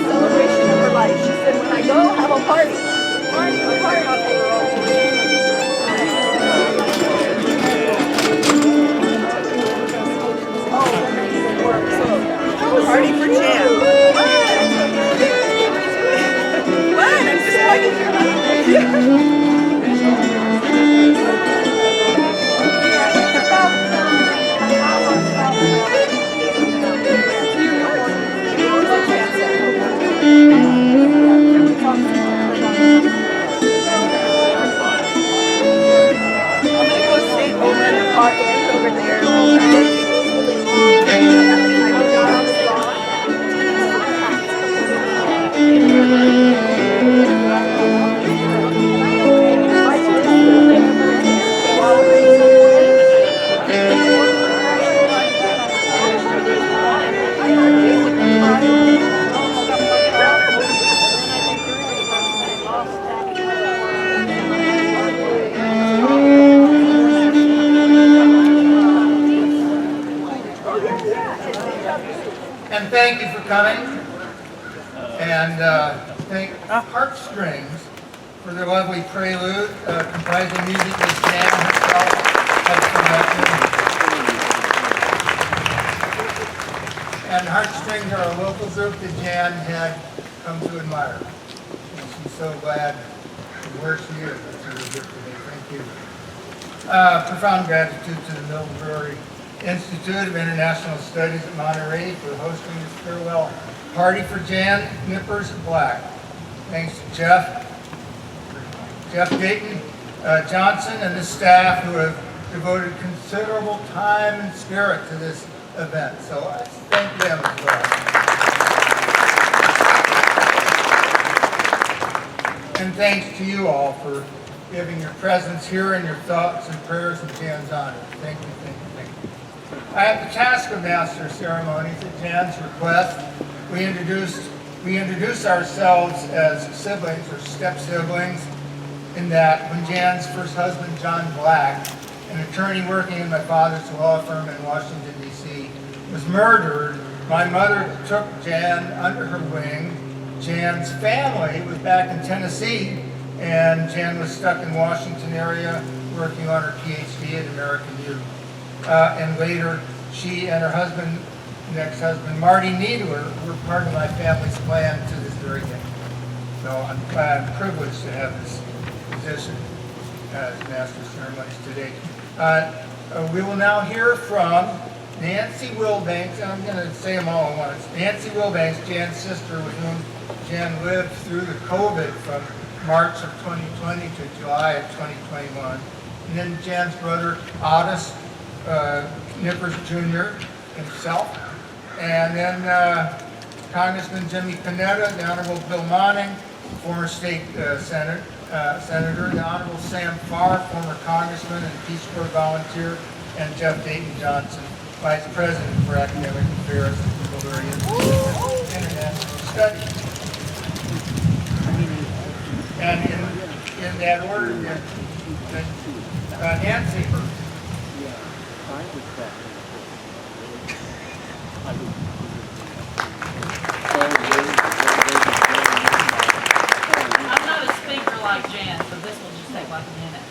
Celebration And thank you for coming. And thank Heartstrings for their lovely prelude, comprising music with Jan herself. And Heartstrings are a local group that Jan had come to admire. And she's so glad where she is. That's really good today. Thank you. Profound gratitude to the Middlebury Institute of International Studies at Monterey for hosting this farewell party for Jan, Knippers, and Black. Thanks to Jeff Dayton Johnson and the staff who have devoted considerable time and spirit to this event. So I thank them as well. And thanks to you all for giving your presence here and your thoughts and prayers in Jan's honor. Thank you, thank you, thank you. I have the task of master ceremonies at Jan's request. We introduce ourselves as siblings or step-siblings in that when Jan's first husband, John Black, an attorney working in my father's law firm in Washington, D.C., was murdered, my mother took Jan under her wing. Jan's family was back in Tennessee, and Jan was stuck in Washington area working on her PhD at American U. And later, she and her husband, next husband, Marty Needler, were part of my family's plan to this very day. So I'm privileged to have this position as Master of Ceremonies today. We will now hear from Nancy Wilbanks, and I'm going to say them all at once. Nancy Wilbanks, Jan's sister, with whom Jan lived through the COVID from March of 2020 to July of 2021. And then Jan's brother, Otis Knippers Jr. himself. And then Congressman Jimmy Panetta, the Honorable Bill Monning, former state senator, the Honorable Sam Farr, former congressman and Peace Corps volunteer, and Jeff Dayton Johnson, Vice President for Academic Affairs at the Middlebury Institute of International Studies. And in that order, Nancy. I'm not a speaker like Jan, so this will just take like a minute.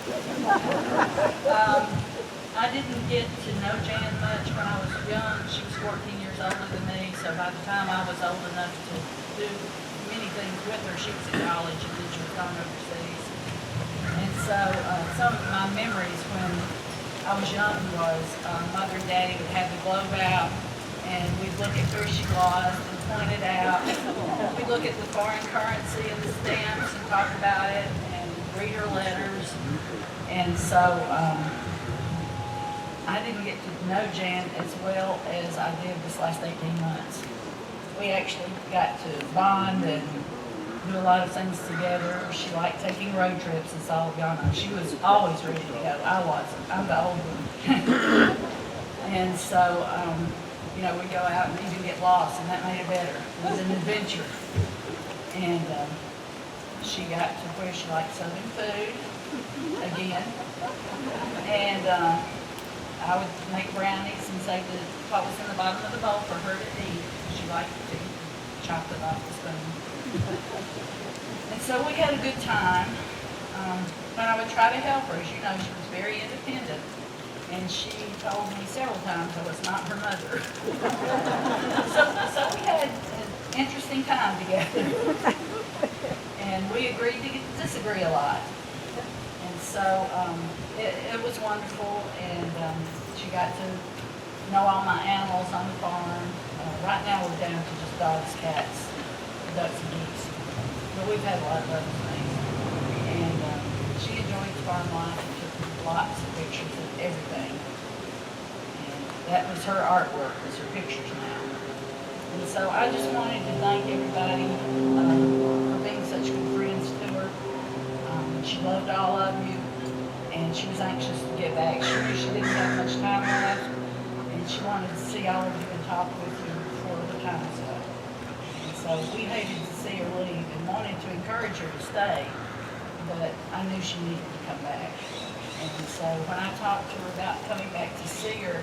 I didn't get to know Jan much when I was young. She was 14 years older than me, so by the time I was old enough to do many things with her, she was in college and then she was gone overseas. And so some of my memories when I was young was Mother and Daddy would have the globe out and we'd look at where she was and point it out. We'd look at the foreign currency and the stamps and talk about it and read her letters. And so I didn't get to know Jan as well as I did this last 18 months. We actually got to bond and do a lot of things together. She liked taking road trips and saw Ghana. She was always ready to go. I wasn't. I'm the old one. And so, we'd go out and even get lost, and that made it better. It was an adventure. And she got to where she liked Southern food again. And I would make brownies and save what was in the bottom of the bowl for her to eat. She liked to chop it off the spoon. And so we had a good time. But I would try to help her. As you know, she was very independent. And she told me several times I was not her mother. so we had an interesting time together. And we agreed to disagree a lot. And so it was wonderful. And she got to know all my animals on the farm. Right now we're down to just dogs, cats, ducks, and geese. But we've had a lot of other things. And she enjoyed farm life and took lots of pictures of everything. And that was her artwork, was her pictures now. And so I just wanted to thank everybody for being such good friends to her. She loved all of you, and she was anxious to get back. She knew she didn't have much time left, and she wanted to see all of you and talk with you before the time was up. And so we hated to see her leave and wanted to encourage her to stay, but I knew she needed to come back. And so when I talked to her about coming back to see her,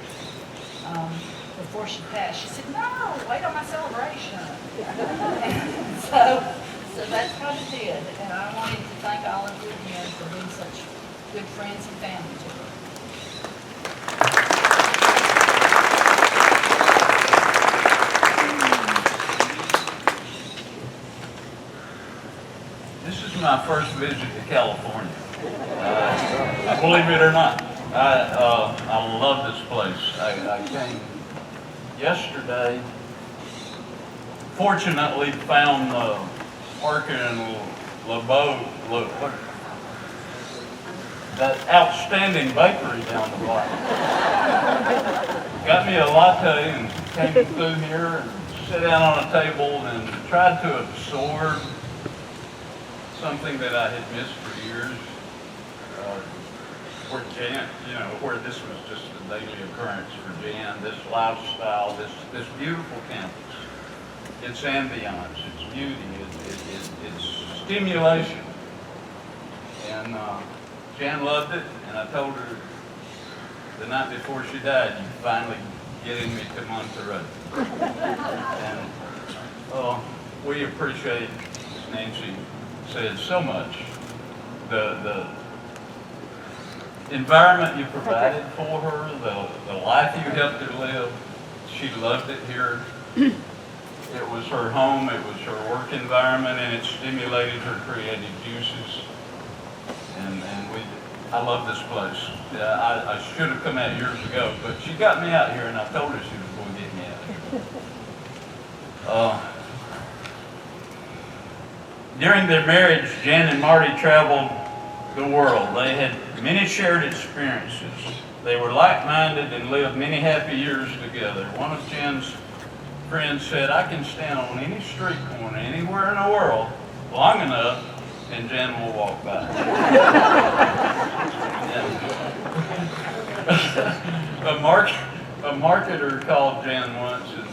before she passed. She said, no, wait on my celebration. And so that's what it did. And I wanted to thank all of you again for being such good friends and family to her. This is my first visit to California. Believe it or not, I love this place. I came yesterday. Fortunately, found working in that outstanding bakery down the block. Got me a latte and came through here and sat down on a table and tried to absorb something that I had missed for years. Where Jan, where this was just a daily occurrence for Jan, this lifestyle, this beautiful campus, its ambiance, its beauty, its stimulation. And Jan loved it, and I told her the night before she died, you finally getting me to Monterey. And we appreciate, as Nancy said, so much, the environment you provided for her, the life you helped her live. She loved it here. It was her home, it was her work environment, and it stimulated her creative juices. And I love this place. I should have come out years ago, but she got me out here, and I told her she was going to get me out here. During their marriage, Jan and Marty traveled the world. They had many shared experiences. They were like-minded and lived many happy years together. One of Jan's friends said, I can stand on any street corner anywhere in the world long enough and Jan will walk by. A marketer called Jan once and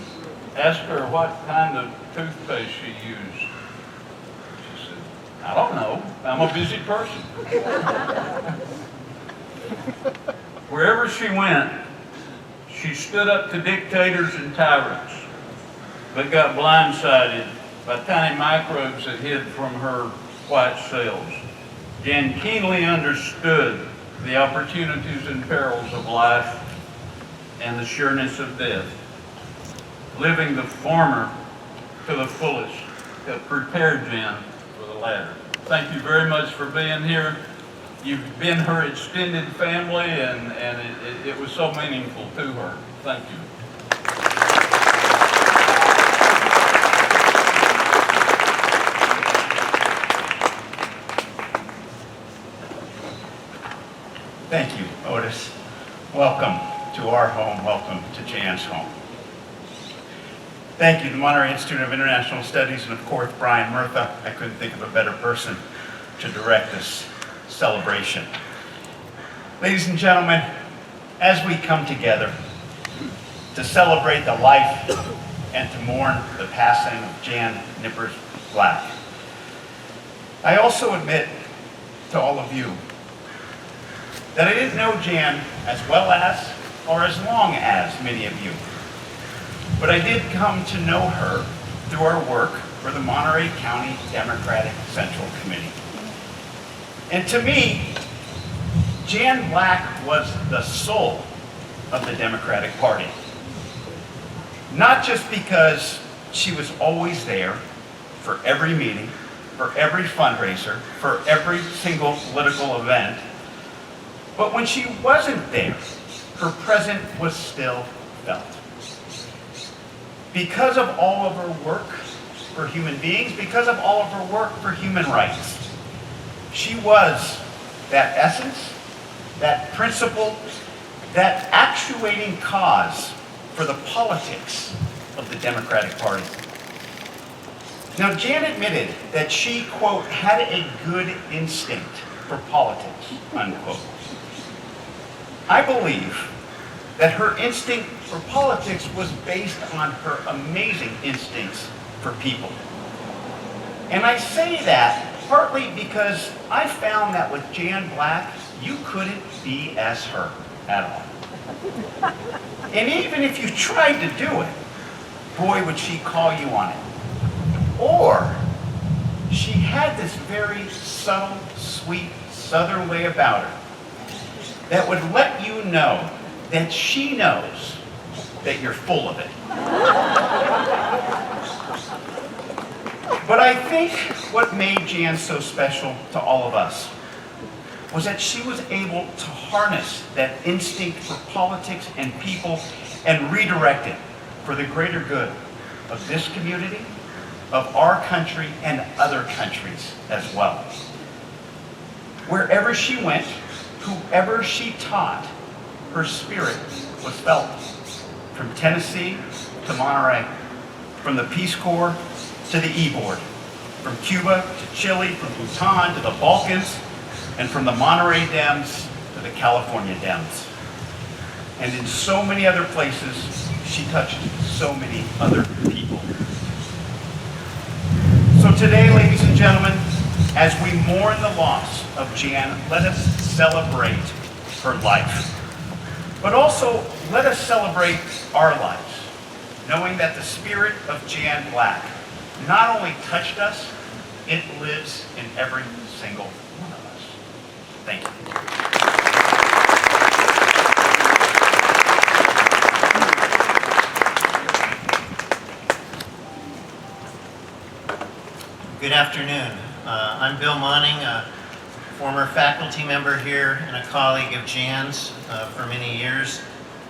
asked her what kind of toothpaste she used. She said, I don't know. I'm a busy person. Wherever she went, she stood up to dictators and tyrants, but got blindsided by tiny microbes that hid from her white cells. Jan keenly understood the opportunities and perils of life and the sureness of death. Living the former to the fullest that prepared Jan for the latter. Thank you very much for being here. You've been her extended family, and it was so meaningful to her. Thank you. Thank you, Otis. Welcome to our home. Welcome to Jan's home. Thank you, the Monterey Institute of International Studies, and of course, Brian Murtha. I couldn't think of a better person to direct this celebration. Ladies and gentlemen, as we come together to celebrate the life and to mourn the passing of Jan Knippers Black, I also admit to all of you that I didn't know Jan as well as or as long as many of you. But I did come to know her through our work for the Monterey County Democratic Central Committee. And to me, Jan Black was the soul of the Democratic Party. Not just because she was always there for every meeting, for every fundraiser, for every single political event, but when she wasn't there, her presence was still felt. Because of all of her work for human beings, because of all of her work for human rights, she was that essence, that principle, that actuating cause for the politics of the Democratic Party. Now, Jan admitted that she, quote, had a good instinct for politics, unquote. I believe that her instinct for politics was based on her amazing instincts for people. And I say that partly because I found that with Jan Black, you couldn't be as her at all. And even if you tried to do it, boy, would she call you on it. Or she had this very subtle, sweet, southern way about her that would let you know that she knows that you're full of it. But I think what made Jan so special to all of us was that she was able to harness that instinct for politics and people and redirect it for the greater good of this community, of our country, and other countries as well. Wherever she went, whoever she taught, her spirit was felt. From Tennessee to Monterey, from the Peace Corps to the E-Board, from Cuba to Chile, from Bhutan to the Balkans, and from the Monterey Dems to the California Dems. And in so many other places, she touched so many other people. So today, ladies and gentlemen, as we mourn the loss of Jan, let us celebrate her life. But also, let us celebrate our lives, knowing that the spirit of Jan Black not only touched us, it lives in every single one of us. Thank you. Good afternoon. I'm Bill Monning, a former faculty member here and a colleague of Jan's for many years.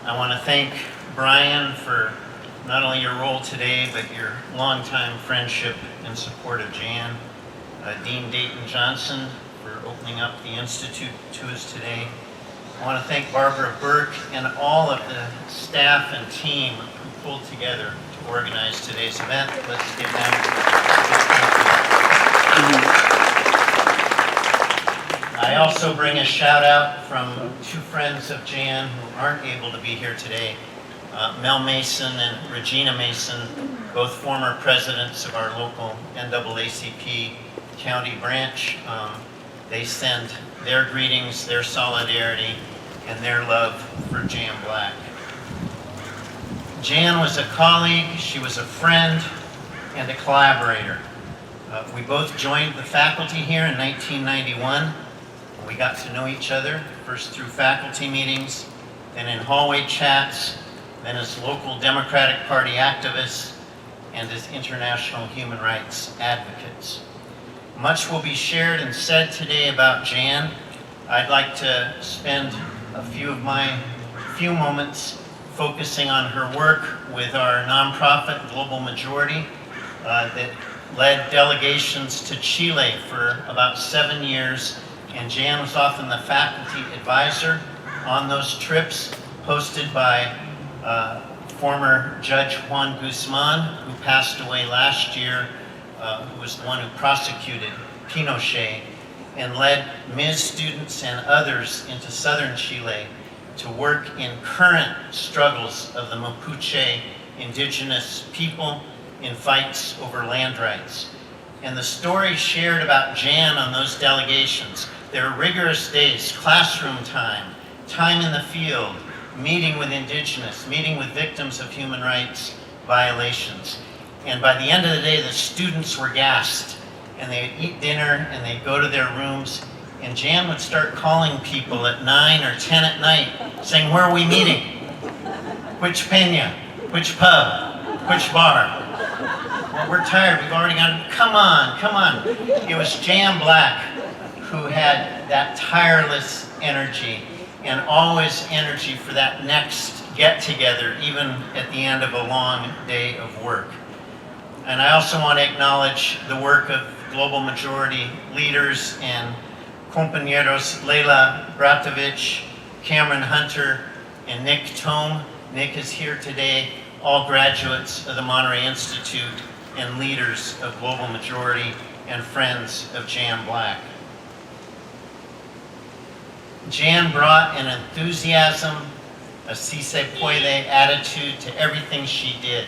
I want to thank Brian for not only your role today, but your longtime friendship and support of Jan. Dean Dayton Johnson for opening up the Institute to us today. I want to thank Barbara Burke and all of the staff and team who pulled together to organize today's event. Let's give them a big thank you. I also bring a shout out from two friends of Jan who aren't able to be here today. Mel Mason and Regina Mason, both former presidents of our local NAACP county branch. They send their greetings, their solidarity, and their love for Jan Black. Jan was a colleague, she was a friend, and a collaborator. We both joined the faculty here in 1991. We got to know each other, first through faculty meetings, then in hallway chats, then as local Democratic Party activists, and as international human rights advocates. Much will be shared and said today about Jan. I'd like to spend a few moments focusing on her work with our nonprofit Global Majority that led delegations to Chile for about 7 years, and Jan was often the faculty advisor on those trips, hosted by former Judge Juan Guzman, who passed away last year, who was the one who prosecuted Pinochet, and led Ms. students and others into southern Chile to work in current struggles of the Mapuche indigenous people in fights over land rights. And the stories shared about Jan on those delegations, their rigorous days, classroom time, time in the field, meeting with indigenous, meeting with victims of human rights violations. And by the end of the day, the students were gassed, and they'd eat dinner and they'd go to their rooms, and Jan would start calling people at 9 or 10 at night, saying, "Where are we meeting? Which peña? Which pub? Which bar? Well, we're tired, we've already got, come on, come on." It was Jan Black who had that tireless energy, and always energy for that next get-together, even at the end of a long day of work. And I also want to acknowledge the work of Global Majority leaders and compañeros Leila Bratovich, Cameron Hunter, and Nick Tome. Nick is here today, all graduates of the Monterey Institute and leaders of Global Majority and friends of Jan Black. Jan brought an enthusiasm, a si se puede attitude to everything she did.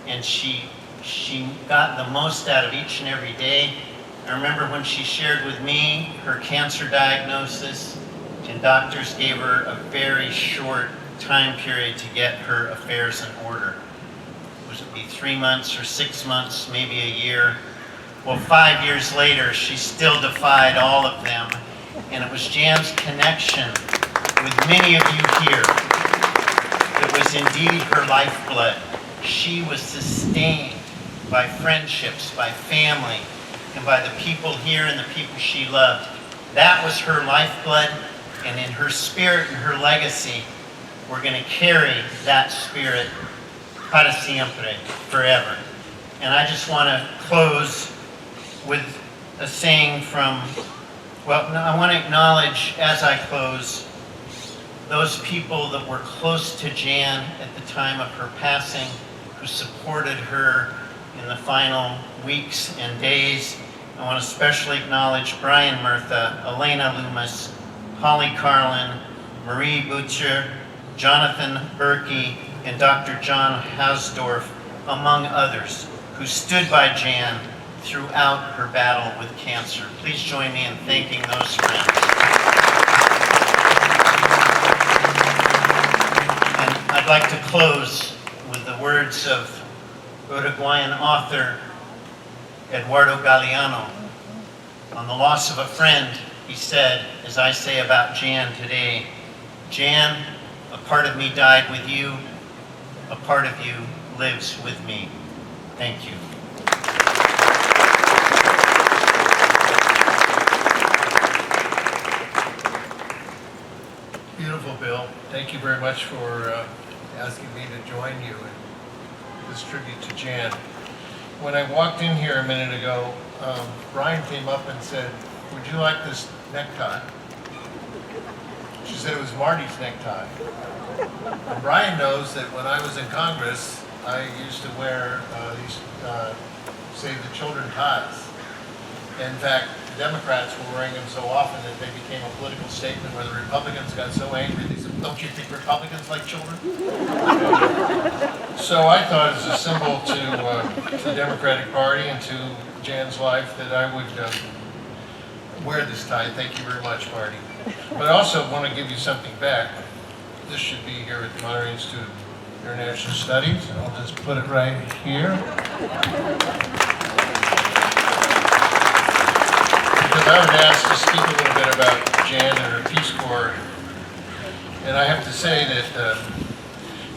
And she got the most out of each and every day. I remember when she shared with me her cancer diagnosis, and doctors gave her a very short time period to get her affairs in order. Was it be 3 months or 6 months, maybe a year? Well, 5 years later, she still defied all of them. And it was Jan's connection with many of you here that was indeed her lifeblood. She was sustained by friendships, by family, and by the people here and the people she loved. That was her lifeblood, and in her spirit and her legacy, we're going to carry that spirit para siempre, forever. And I just want to close with a saying from, well, no, I want to acknowledge as I close those people that were close to Jan at the time of her passing, who supported her in the final weeks and days. I want to especially acknowledge Brian Murtha, Elena Loomis, Holly Carlin, Marie Butcher, Jonathan Berkey, and Dr. John Hausdorff, among others, who stood by Jan throughout her battle with cancer. Please join me in thanking those friends. And I'd like to close with the words of Uruguayan author Eduardo Galeano. On the loss of a friend, he said, as I say about Jan today, Jan, a part of me died with you, a part of you lives with me. Thank you. Beautiful, Bill. Thank you very much for asking me to join you in this tribute to Jan. When I walked in here a minute ago, Brian came up and said, "Would you like this necktie?" She said it was Marty's necktie. And Brian knows that when I was in Congress, I used to wear these Save the Children ties. In fact, Democrats were wearing them so often that they became a political statement where the Republicans got so angry, they said, "Don't you think Republicans like children?" So I thought as a symbol to the Democratic Party and to Jan's life that I would wear this tie. Thank you very much, Marty. But I also want to give you something back. This should be here at the Monterey Institute of International Studies. I'll just put it right here. Because I was asked to speak a little bit about Jan and her Peace Corps. And I have to say that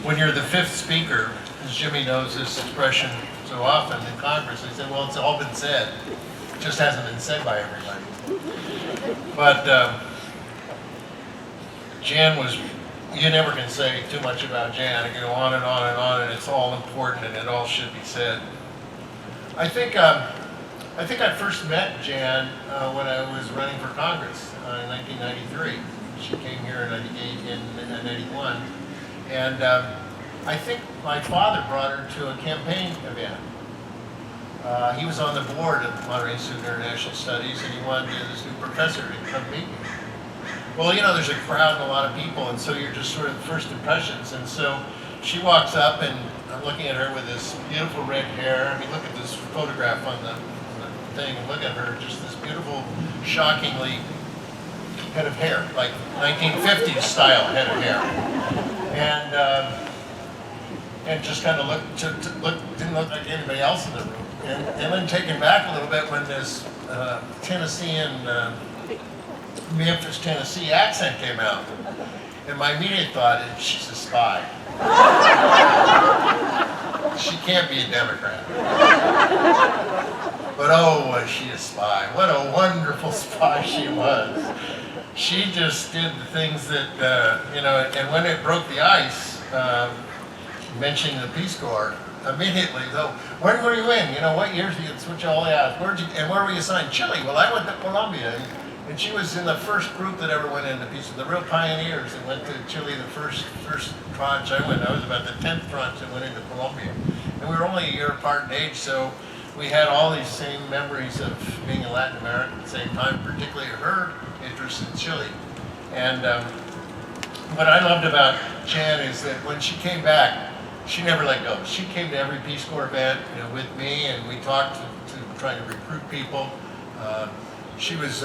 when you're the fifth speaker, as Jimmy knows this expression so often in Congress, they say, well, it's all been said. It just hasn't been said by everybody. But Jan was, you never can say too much about Jan. It can go on and on and on, and it's all important and it all should be said. I think I first met Jan when I was running for Congress in 1993. She came here in 91. And I think my father brought her to a campaign event. He was on the board of Monterey Institute of International Studies, and he wanted this new professor to come meet me. Well, you know, there's a crowd and a lot of people, and so you're just sort of first impressions. And so she walks up, and I'm looking at her with this beautiful red hair. I mean, look at this photograph on the thing, and look at her, just this beautiful, shockingly head of hair, like 1950s style head of hair. And just kind of didn't look like anybody else in the room. And then taken back a little bit when this Tennessean, Memphis, Tennessee accent came out. And my immediate thought is, she's a spy. She can't be a Democrat. But oh, was she a spy. What a wonderful spy she was. She just did the things that, you know, and when it broke the ice, mentioning the Peace Corps, immediately, though, when were you in? You know, what years did you switch all the asked? Where were you assigned? Chile. Well, I went to Colombia, and she was in the first group that ever went into peace, the real pioneers that went to Chile, the first tranche I went. I was about the 10th tranche that went into Colombia. And we were only a year apart in age, so we had all these same memories of being in Latin America at the same time, particularly her interest in Chile. And what I loved about Jan is that when she came back, she never let go. She came to every Peace Corps event, you know, with me, and we talked to trying to recruit people. She was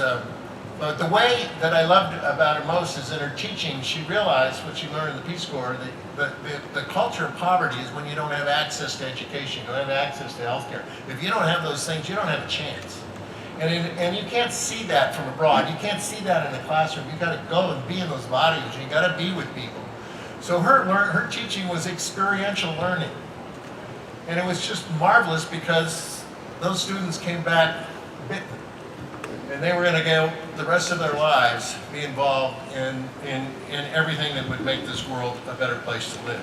But the way that I loved about her most is in her teaching, she realized what she learned in the Peace Corps, that the culture of poverty is when you don't have access to education, you don't have access to healthcare. If you don't have those things, you don't have a chance. And you can't see that from abroad. You can't see that in the classroom. You've got to go and be in those bodies. You've got to be with people. So her teaching was experiential learning. And it was just marvelous because those students came back bitten. And they were going to go the rest of their lives be involved in everything that would make this world a better place to live.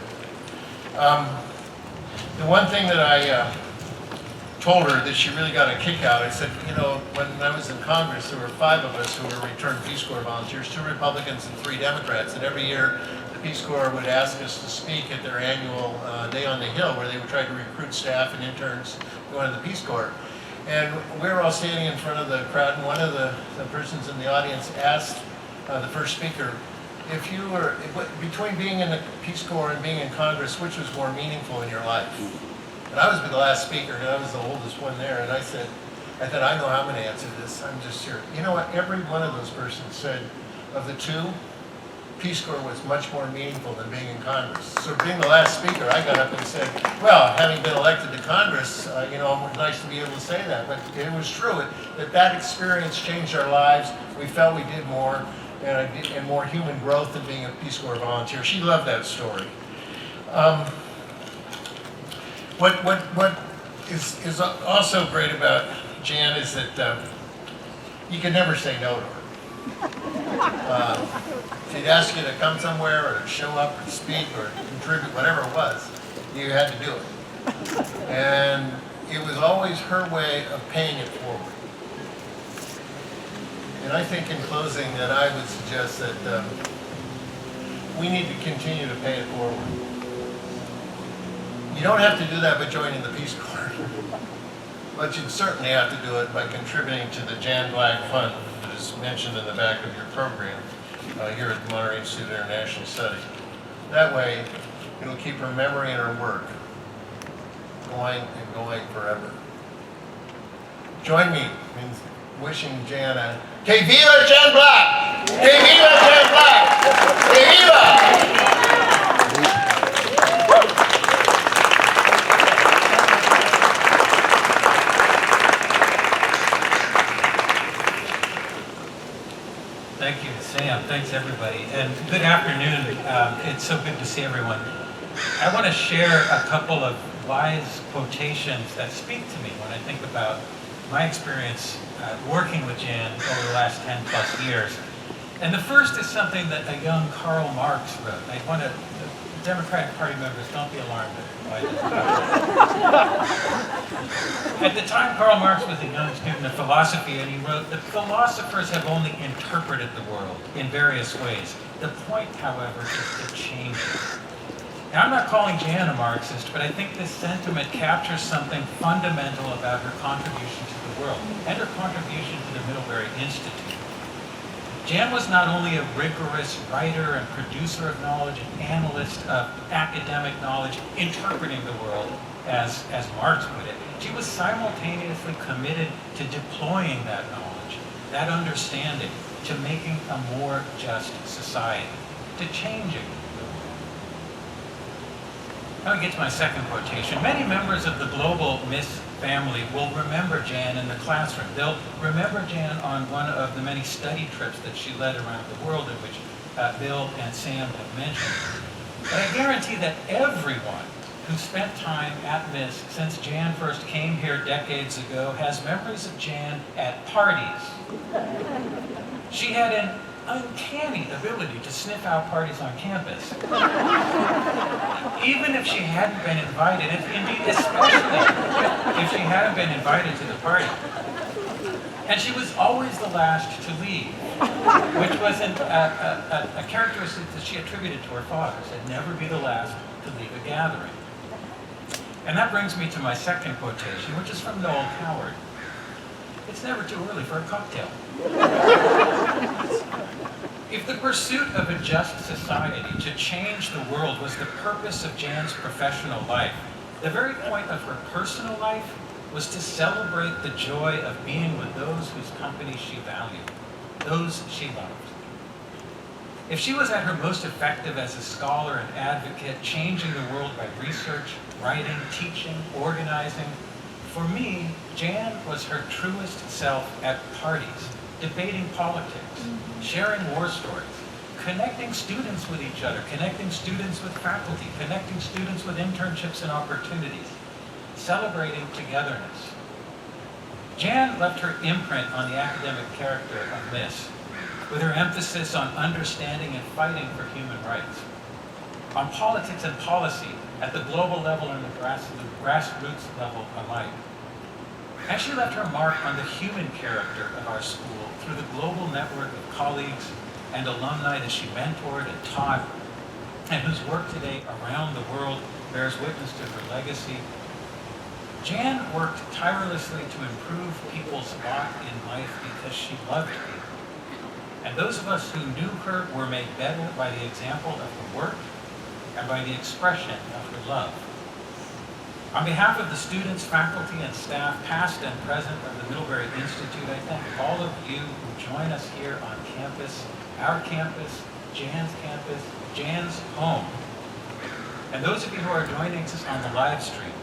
The one thing that I told her that she really got a kick out, I said, you know, when I was in Congress, there were 5 of us who were returned Peace Corps volunteers, 2 Republicans and 3 Democrats, and every year the Peace Corps would ask us to speak at their annual Day on the Hill, where they would try to recruit staff and interns to go into the Peace Corps. And we were all standing in front of the crowd, and one of the persons in the audience asked the first speaker, if you were, between being in the Peace Corps and being in Congress, which was more meaningful in your life? And I was the last speaker, and I was the oldest one there, and I said, I know I'm going to answer this, I'm just here. You know what, every one of those persons said, of the 2, Peace Corps was much more meaningful than being in Congress. So being the last speaker, I got up and said, well, having been elected to Congress, you know, it's nice to be able to say that, but it was true, that experience changed our lives. We felt we did more, and more human growth than being a Peace Corps volunteer. She loved that story. What is also great about Jan is that you can never say no to her. She'd ask you to come somewhere or to show up or to speak or to contribute, whatever it was, you had to do it. And it was always her way of paying it forward. And I think in closing that I would suggest that we need to continue to pay it forward. You don't have to do that by joining the Peace Corps, but you'd certainly have to do it by contributing to the Jan Black Fund that is mentioned in the back of your program here at the Monterey Institute of International Studies. That way, it'll keep her memory and her work going and going forever. Join me in wishing Jan a Que viva Jan Black! Que viva Jan Black! Que viva! Thank you, Sam. Thanks, everybody. And good afternoon. It's so good to see everyone. I want to share a couple of wise quotations that speak to me when I think about my experience working with Jan over the last 10 plus years. And the first is something that a young Karl Marx wrote. I want to, the Democratic Party members, don't be alarmed by this. At the time, Karl Marx was a young student of philosophy, and he wrote that philosophers have only interpreted the world in various ways. The point, however, is to change it. Now, I'm not calling Jan a Marxist, but I think this sentiment captures something fundamental about her contribution to the world and her contribution to the Middlebury Institute. Jan was not only a rigorous writer and producer of knowledge, an analyst of academic knowledge, interpreting the world as Marx put it. She was simultaneously committed to deploying that knowledge, that understanding, to making a more just society, to changing the world. Now we get to my second quotation. Many members of the global Miss family will remember Jan in the classroom. They'll remember Jan on one of the many study trips that she led around the world, in which Bill and Sam have mentioned. But I guarantee that everyone who spent time at Miss since Jan first came here decades ago has memories of Jan at parties. She had an uncanny ability to sniff out parties on campus. Even if she hadn't been invited, indeed especially if she hadn't been invited to the party. And she was always the last to leave, which was a characteristic that she attributed to her father, said never be the last to leave a gathering. And that brings me to my second quotation, which is from Noel Coward. It's never too early for a cocktail. If the pursuit of a just society to change the world was the purpose of Jan's professional life, the very point of her personal life was to celebrate the joy of being with those whose company she valued. those she loved. If she was at her most effective as a scholar and advocate, changing the world by research, writing, teaching, organizing, for me, Jan was her truest self at parties, debating politics, sharing war stories, connecting students with each other, connecting students with faculty, connecting students with internships and opportunities, celebrating togetherness. Jan left her imprint on the academic character of Miss, with her emphasis on understanding and fighting for human rights, on politics and policy at the global level and the grassroots level alike. And she left her mark on the human character of our school through the global network of colleagues and alumni that she mentored and taught, and whose work today around the world bears witness to her legacy. Jan worked tirelessly to improve people's lot in life because she loved people. And those of us who knew her were made better by the example of her work and by the expression of her love. On behalf of the students, faculty, and staff, past and present of the Middlebury Institute, I thank all of you who join us here on campus, our campus, Jan's home. And those of you who are joining us on the live stream,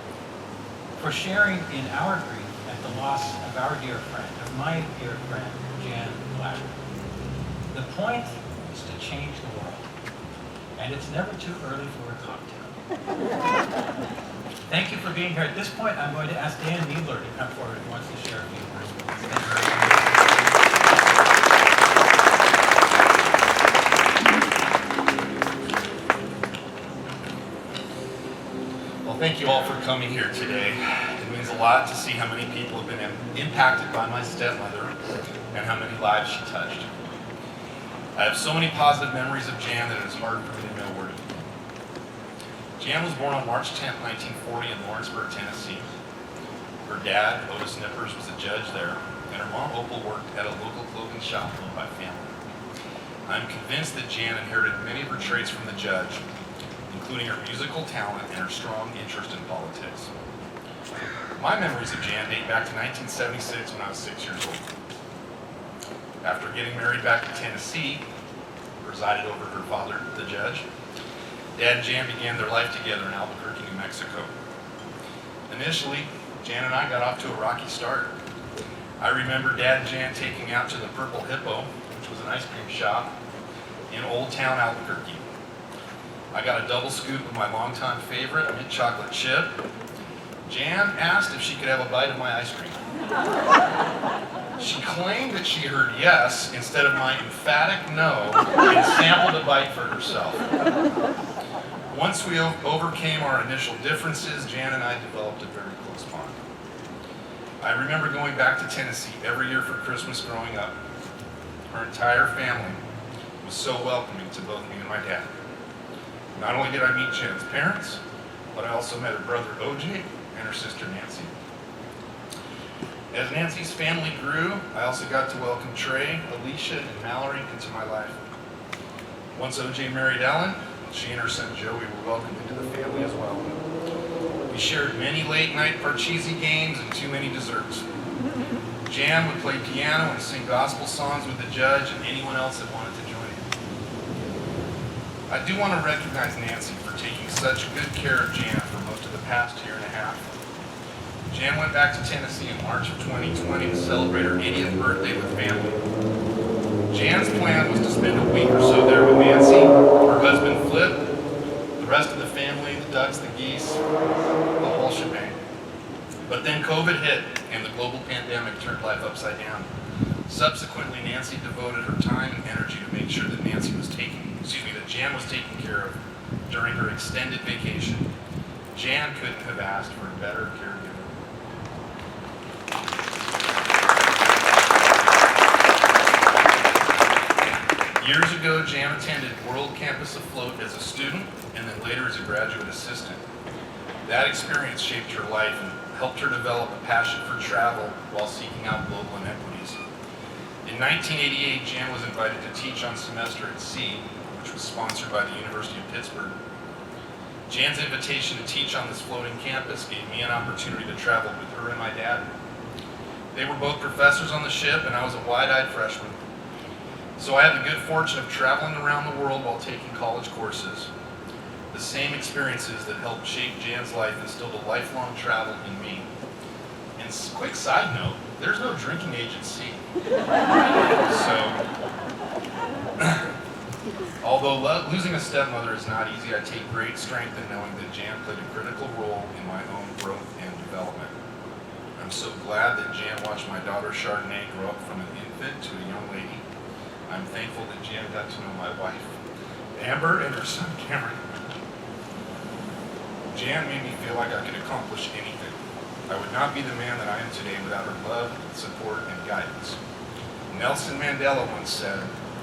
for sharing in our grief at the loss of our dear friend, of my dear friend, Jan Black. The point is to change the world, and it's never too early for a cocktail. Thank you for being here. At this point, I'm going to ask Dan Needler to come forward who wants to share a few words with us. Thank you very much. Thank you all for coming here today. It means a lot to see how many people have been impacted by my stepmother and how many lives she touched. I have so many positive memories of Jan that it is hard for me to know where to begin. Jan was born on March 10, 1940 in Lawrenceburg, Tennessee. Her dad, Otis Knippers, was a judge there, and her mom, Opal, worked at a local clothing shop owned by family. I'm convinced that Jan inherited many of her traits from the judge, including her musical talent and her strong interest in politics. My memories of Jan date back to 1976 when I was 6 years old. After getting married back to Tennessee, resided over her father, the judge, Dad and Jan began their life together in Albuquerque, New Mexico. Initially, Jan and I got off to a rocky start. I remember Dad and Jan taking me out to the Purple Hippo, which was an ice cream shop in Old Town Albuquerque. I got a double scoop of my longtime favorite, a mint chocolate chip. Jan asked if she could have a bite of my ice cream. She claimed that she heard yes instead of my emphatic no and sampled a bite for herself. Once we overcame our initial differences, Jan and I developed a very close bond. I remember going back to Tennessee every year for Christmas growing up. Her entire family was so welcoming to both me and my dad. Not only did I meet Jan's parents, but I also met her brother OJ and her sister Nancy. As Nancy's family grew, I also got to welcome Trey, Alicia, and Mallory into my life. Once OJ married Ellen, she and her son Joey were welcomed into the family as well. We shared many late-night Parcheesi games and too many desserts. Jan would play piano and sing gospel songs with the judge and anyone else that wanted to join in. I do want to recognize Nancy for taking such good care of Jan for most of the past year and a half. Jan went back to Tennessee in March of 2020 to celebrate her 80th birthday with family. Jan's plan was to spend a week or so there with Nancy, her husband Flip, the rest of the family, the ducks, the geese, the whole shebang. But then COVID hit and the global pandemic turned life upside down. Subsequently, Nancy devoted her time and energy to make sure that Jan was taken care of during her extended vacation. Jan couldn't have asked for a better caregiver. Years ago, Jan attended World Campus Afloat as a student and then later as a graduate assistant. That experience shaped her life and helped her develop a passion for travel while seeking out global inequities. In 1988, Jan was invited to teach on Semester at Sea, which was sponsored by the University of Pittsburgh. Jan's invitation to teach on this floating campus gave me an opportunity to travel with her and my dad. They were both professors on the ship, and I was a wide-eyed freshman. So I had the good fortune of traveling around the world while taking college courses. The same experiences that helped shape Jan's life instilled a lifelong travel in me. And quick side note, there's no drinking age at sea. So, although losing a stepmother is not easy, I take great strength in knowing that Jan played a critical role in my own growth and development. I'm so glad that Jan watched my daughter Chardonnay grow up from an infant to a young lady. I'm thankful that Jan got to know my wife, Amber, and her son, Cameron. Jan made me feel like I could accomplish anything. I would not be the man that I am today without her love, support, and guidance. Nelson Mandela once said,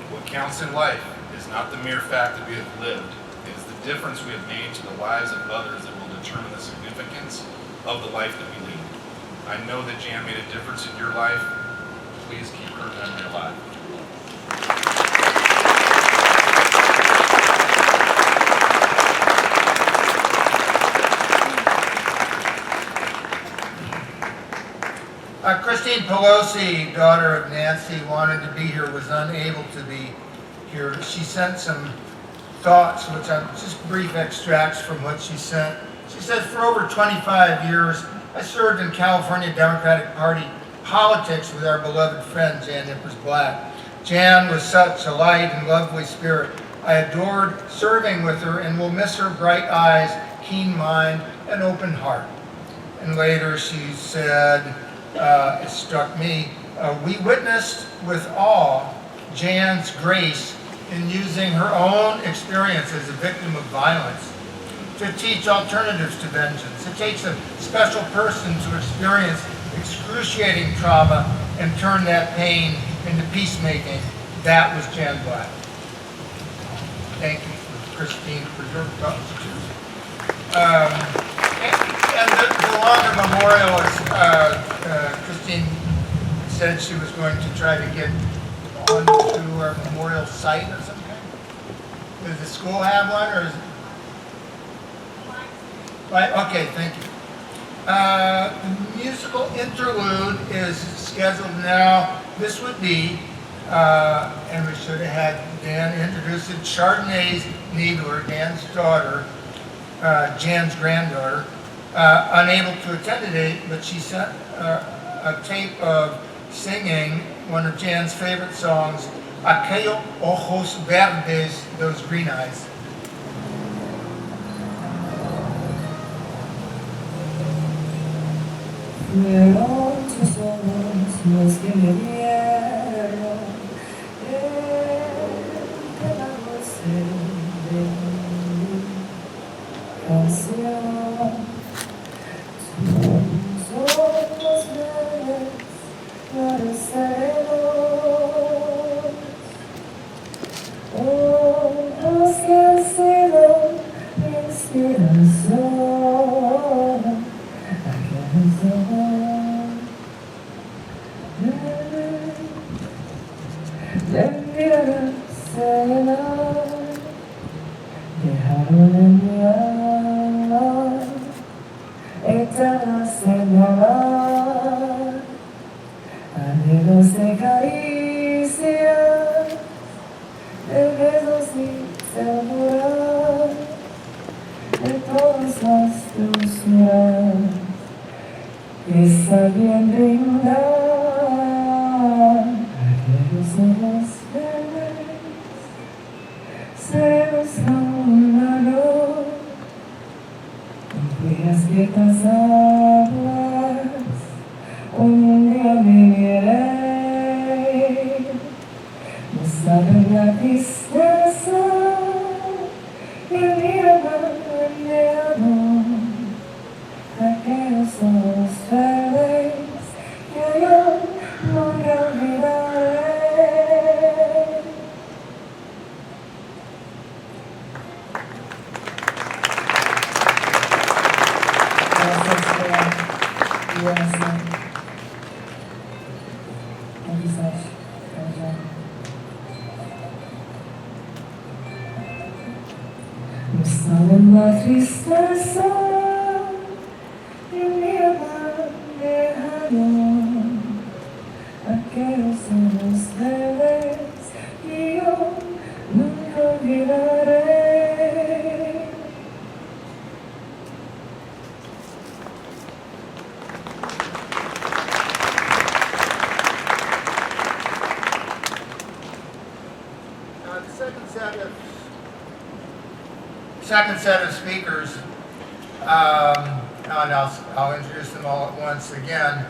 "What counts in life is not the mere fact that we have lived, it is the difference we have made to the lives of others that will determine the significance of the life that we lead." I know that Jan made a difference in your life. Please keep her memory alive. Christine Pelosi, daughter of Nancy, wanted to be here, was unable to be here. She sent some thoughts, which I'm just brief extracts from what she sent. She said, "For over 25 years, I served in California Democratic Party politics with our beloved friend, Jan Knippers Black. Jan was such a light and lovely spirit. I adored serving with her and will miss her bright eyes, keen mind, and open heart." And later she said, it struck me, "We witnessed with awe Jan's grace in using her own experience as a victim of violence to teach alternatives to vengeance. It takes a special person to experience excruciating trauma and turn that pain into peacemaking. That was Jan Black." Thank you, Christine, for your thoughts too. And the longer memorial is, Christine said she was going to try to get onto our memorial site or something. Does the school have one, or is it? Right, okay, thank you. The musical interlude is scheduled now. This would be, and we should have had Dan introduce it, Chardonnay's Needler, Dan's daughter, Jan's granddaughter, unable to attend today, but she sent a tape of singing one of Jan's favorite songs, "Aquellos ojos verdes," those green eyes. Fueron tus ojos los que me dieron el agua de mi canción. Tus ojos verdes florecerán, ojos que han sido mi inspiración. De mirar cenar, dejaron en mi alma eterna señal, anhelos de caricias, de besos y ternura, de todas las dulzuras que sabían brindar. Ojos verdes, seremos como una luz, en cuyas quietas aguas un día viviré. No saben la tristeza y mi abandonado, aquellos ojos verdes que yo nunca olvidaré. No saben la tristeza y mi abandonado, aquellos ojos verdes second set of speakers, and I'll introduce them all at once again.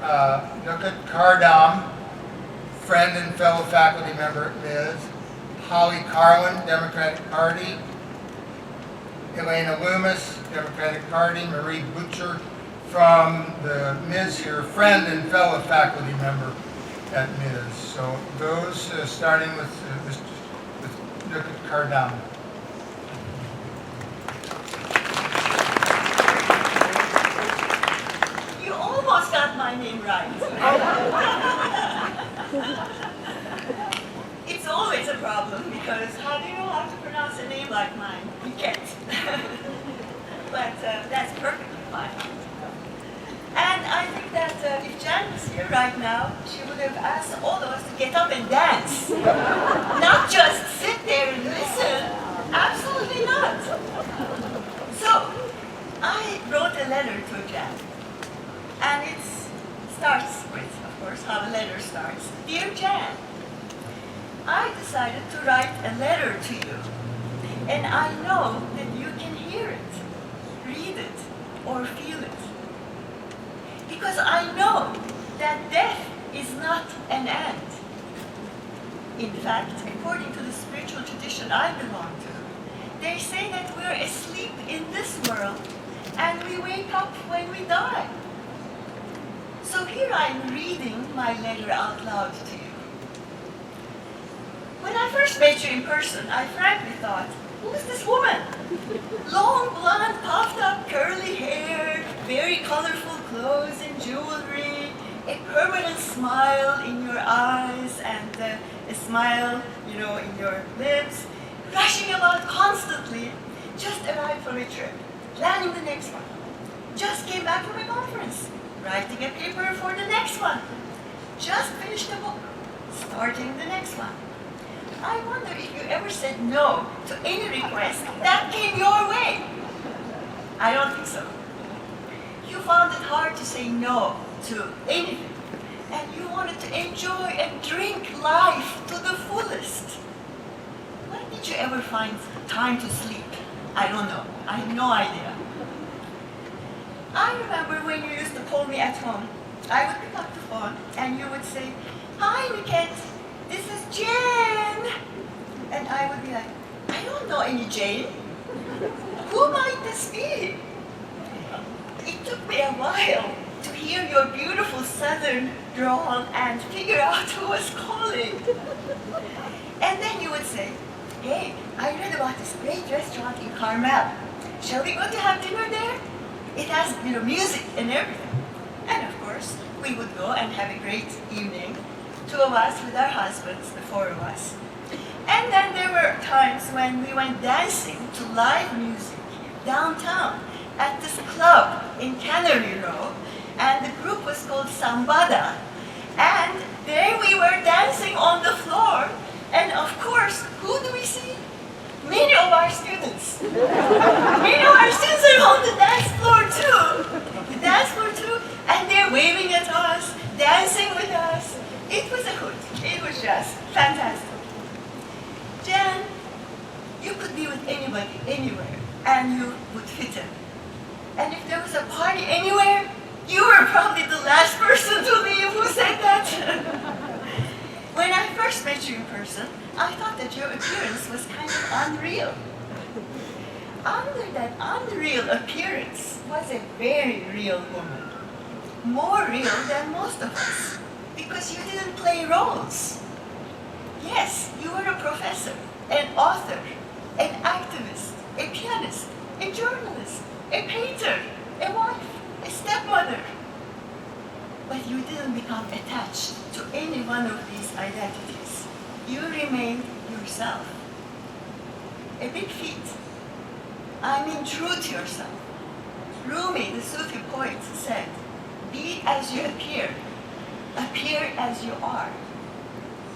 Nukut Kardam, friend and fellow faculty member at MIS. Holly Carlin, Democratic Party. Elena Loomis, Democratic Party. Marie Butcher from the MIS here, friend and fellow faculty member at MIS. So those, starting with Nukut Kardam. You almost got my name right. It's always a problem because how do you know how to pronounce a name like mine? You can't. But that's perfectly fine. And I think that if Jan was here right now, she would have asked all of us to get up and dance. Not just sit there and listen. Absolutely not. So, I wrote a letter to Jan. And it starts with, of course, how a letter starts. Dear Jan, I decided to write a letter to you. And I know that you can hear it, read it, or feel it. Because I know that death is not an end. In fact, according to the spiritual tradition I belong to, they say that we're asleep in this world and we wake up when we die. So here I'm reading my letter out loud to you. When I first met you in person, I frankly thought, who's this woman? Long, blonde, puffed up, curly hair, very colorful clothes and jewelry, a permanent smile in your eyes and a smile, in your lips, rushing about constantly, just arrived from a trip, planning the next one, just came back from a conference, writing a paper for the next one, just finished a book, starting the next one. I wonder if you ever said no to any request that came your way. I don't think so. You found it hard to say no to anything, and you wanted to enjoy and drink life to the fullest. When did you ever find time to sleep? I don't know. I have no idea. I remember when you used to call me at home. I would pick up the phone, and you would say, "Hi, Niket. This is Jane." And I would be like, I don't know any Jane. Who might this be? It took me a while to hear your beautiful southern drawl and figure out who was calling. And then you would say, hey, I read about this great restaurant in Carmel. Shall we go to have dinner there? It has, music and everything. And of course, we would go and have a great evening. Two of us with our husbands, the four of us. And then there were times when we went dancing to live music downtown at this club in Cannery Row, and the group was called Sambada. And there we were dancing on the floor, and of course, who do we see? Many of our students. Many of our students are on the dance floor too, and they're waving at us, dancing with us. It was a hoot. It was just fantastic. Jan, you could be with anybody, anywhere, and you would fit in. And if there was a party anywhere, you were probably the last person to leave. Who said that? When I first met you in person, I thought that your appearance was kind of unreal. Under that unreal appearance was a very real woman. More real than most of us, because you didn't play roles. Yes, you were a professor, an author, an activist, a pianist, a journalist, a painter, a wife, a stepmother. But you didn't become attached to any one of these identities. You remained yourself. A big feat. True to yourself. Rumi, the Sufi poet, said, be as you appear as you are.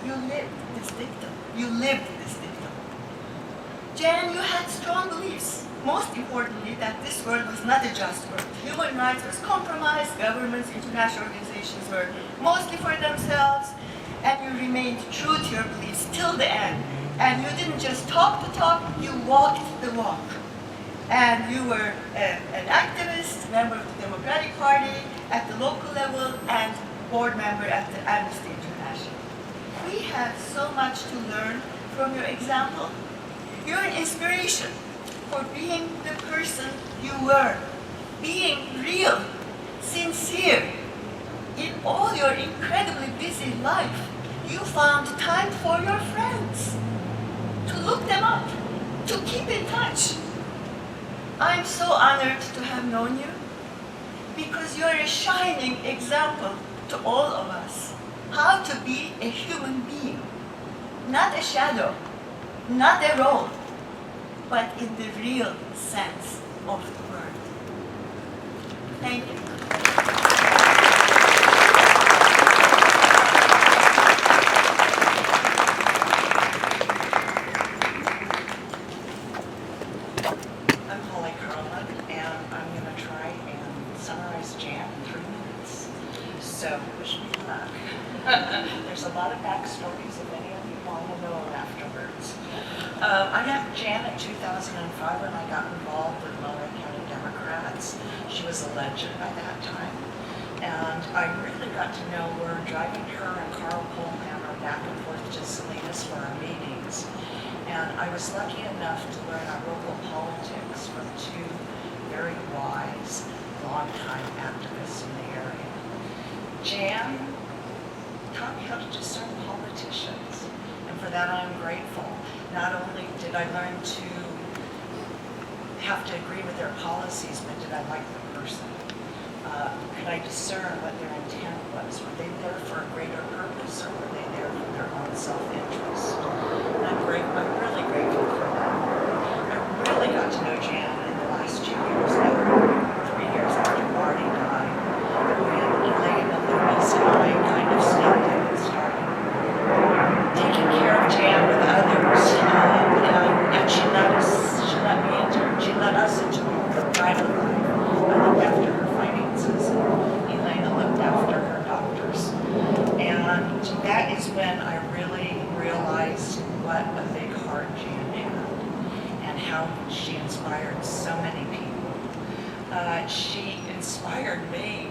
You lived this dictum. Jan, you had strong beliefs. Most importantly, that this world was not a just world. Human rights was compromised, governments, international organizations were mostly for themselves, and you remained true to your beliefs till the end. And you didn't just talk the talk, you walked the walk. And you were an activist, member of the Democratic Party at the local level, and board member at the Amnesty International. We have so much to learn from your example. You're an inspiration for being the person you were, being real, sincere. In all your incredibly busy life, you found time for your friends, to look them up, to keep in touch. I'm so honored to have known you because you're a shining example to all of us how to be a human being, not a shadow, not a role, but in the real sense of the word. Thank you. So, wish me luck. There's a lot of backstories if any of you want to know afterwards. I met Jan in 2005 when I got involved with Monterey County Democrats. She was a legend by that time. And I really got to know her driving her and Carl Colehammer back and forth to Salinas for our meetings. And I was lucky enough to learn our local politics from two very wise, longtime activists in the area. Jan taught me how to discern politicians, and for that I'm grateful. Not only did I learn to have to agree with their policies, but did I like the person? Could I discern what their intent was? Were they there for a greater purpose, or were they there for their own self-interest? And I'm really grateful for that. I really got to know Jan in the last 2 years, 3 years after Marty died, when Elaine and Lucas and I kind of stepped in and started taking care of Jan with others. And she let us into her private life. I looked after her finances, and Elena looked after her doctors. And that is when I really realized what a big heart Jan had and how she inspired so many people. She inspired me.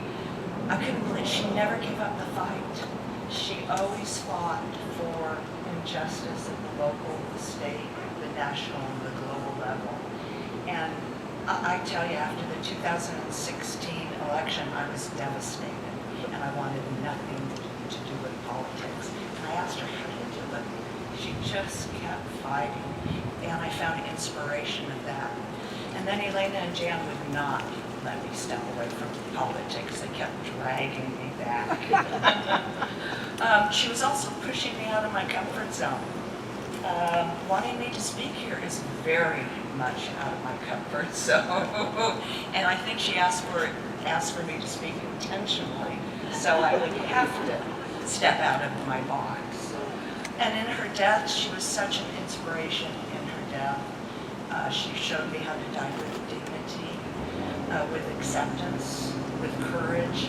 I couldn't believe she never gave up the fight. She always fought for injustice at the local, the state, the national, and the global level. And I tell you, after the 2016 election, I was devastated, and I wanted nothing to do with politics. And I asked her, how do you do it? She just kept fighting, and I found inspiration in that. And then Elena and Jan would not let me step away from politics. They kept dragging me back. She was also pushing me out of my comfort zone. Wanting me to speak here is very much out of my comfort zone. And I think she asked for me to speak intentionally, so I would have to step out of my box. And in her death, she was such an inspiration in her death. She showed me how to die with dignity, with acceptance, with courage,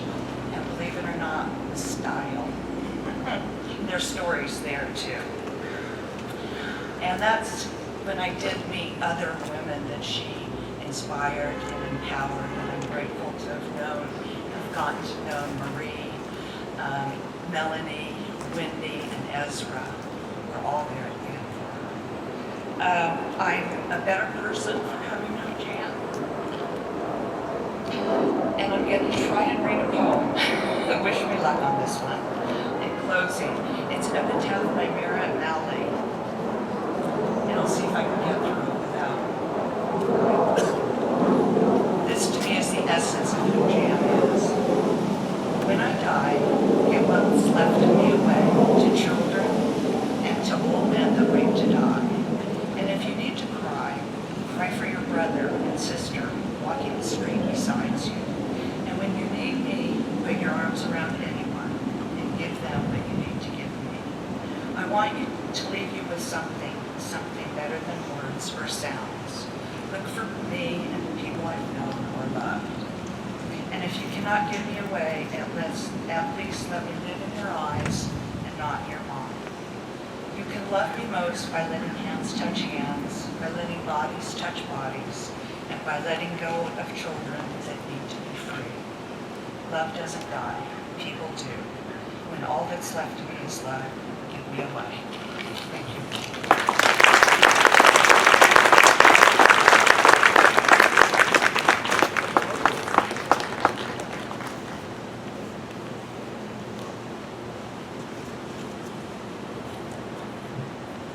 and believe it or not, with style. There's stories there too. And that's when I did meet other women that she inspired and empowered, and I'm grateful to have known, have gotten to know Marie, Melanie, Wendy, and Ezra. We're all there at the end for her. I'm a better person for having known Jan. And I'm going to try and read a poem. Wish me luck on this one. In closing, it's Epitaph by Mira Malley. And I'll see if I can get through it without. This to me is the essence of who Jan is. When I die, it once left me away to children and to old men that wait to die. And if you need to cry, cry for your brother and sister walking the street beside you. And when you need me, put your arms around anyone and give them what you need to give me. I want you to leave you with something better than words or sounds. Look for me and the people I've known or loved. And if you cannot give me away, at least let me live in your eyes and not in your mind. You can love me most by letting hands touch hands, by letting bodies touch bodies, and by letting go of children that need to be free. Love doesn't die. People do. When all that's left of me is love, give me away. Thank you.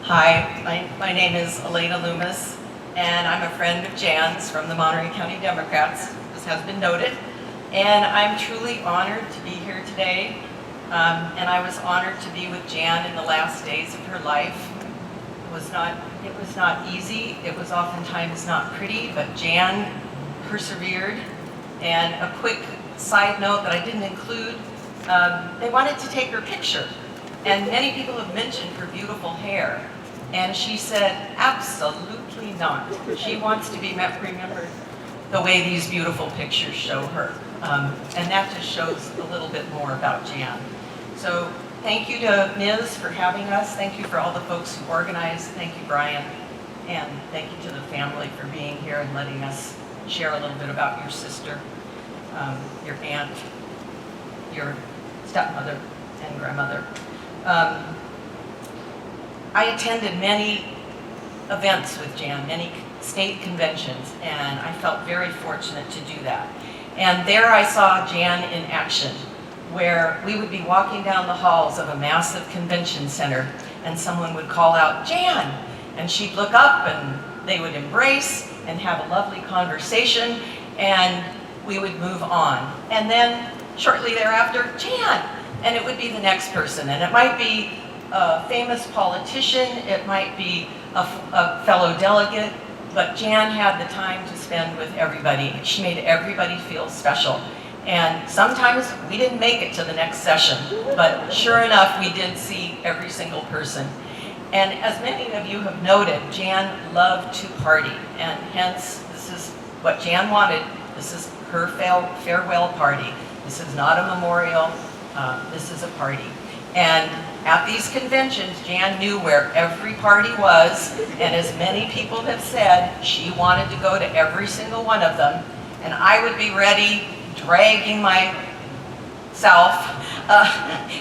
Hi, my name is Elena Loomis, and I'm a friend of Jan's from the Monterey County Democrats, as has been noted. And I'm truly honored to be here today. And I was honored to be with Jan in the last days of her life. It was not easy. It was oftentimes not pretty, but Jan persevered. And a quick side note that I didn't include, they wanted to take her picture. And many people have mentioned her beautiful hair. And she said, absolutely not. She wants to be remembered the way these beautiful pictures show her. And that just shows a little bit more about Jan. So thank you to Ms. for having us. Thank you for all the folks who organized. Thank you, Brian. And thank you to the family for being here and letting us share a little bit about your sister, your aunt, your stepmother, and grandmother. I attended many events with Jan, many state conventions, and I felt very fortunate to do that. And there I saw Jan in action, where we would be walking down the halls of a massive convention center, and someone would call out, "Jan!" And she'd look up, and they would embrace and have a lovely conversation, and we would move on. And then shortly thereafter, "Jan!" And it would be the next person, and it might be a famous politician, it might be a fellow delegate, but Jan had the time to spend with everybody. She made everybody feel special. And sometimes we didn't make it to the next session, but sure enough, we did see every single person. And as many of you have noted, Jan loved to party, and hence, this is what Jan wanted. This is her farewell party. This is not a memorial, this is a party. And at these conventions, Jan knew where every party was, and as many people have said, she wanted to go to every single one of them, and I would be ready, dragging myself.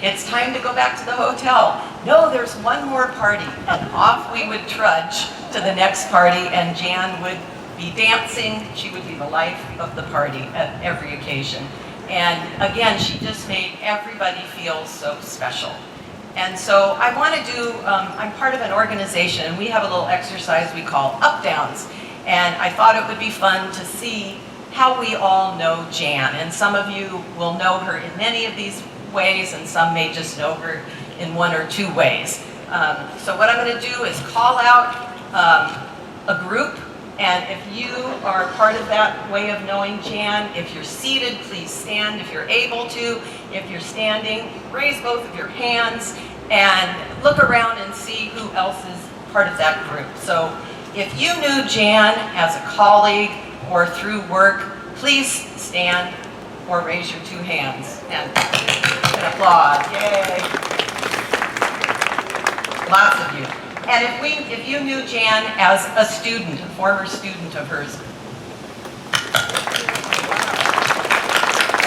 It's time to go back to the hotel. No, there's one more party, and off we would trudge to the next party, and Jan would be dancing. She would be the life of the party at every occasion. And again, she just made everybody feel so special. And so I want to do, I'm part of an organization, and we have a little exercise we call up-downs. And I thought it would be fun to see how we all know Jan. And some of you will know her in many of these ways, and some may just know her in one or two ways. So what I'm going to do is call out a group. And if you are part of that way of knowing Jan, if you're seated, please stand if you're able to. If you're standing, raise both of your hands and look around and see who else is part of that group. So if you knew Jan as a colleague or through work, please stand or raise your two hands and applaud. Yay! Lots of you. And if you knew Jan as a student, a former student of hers.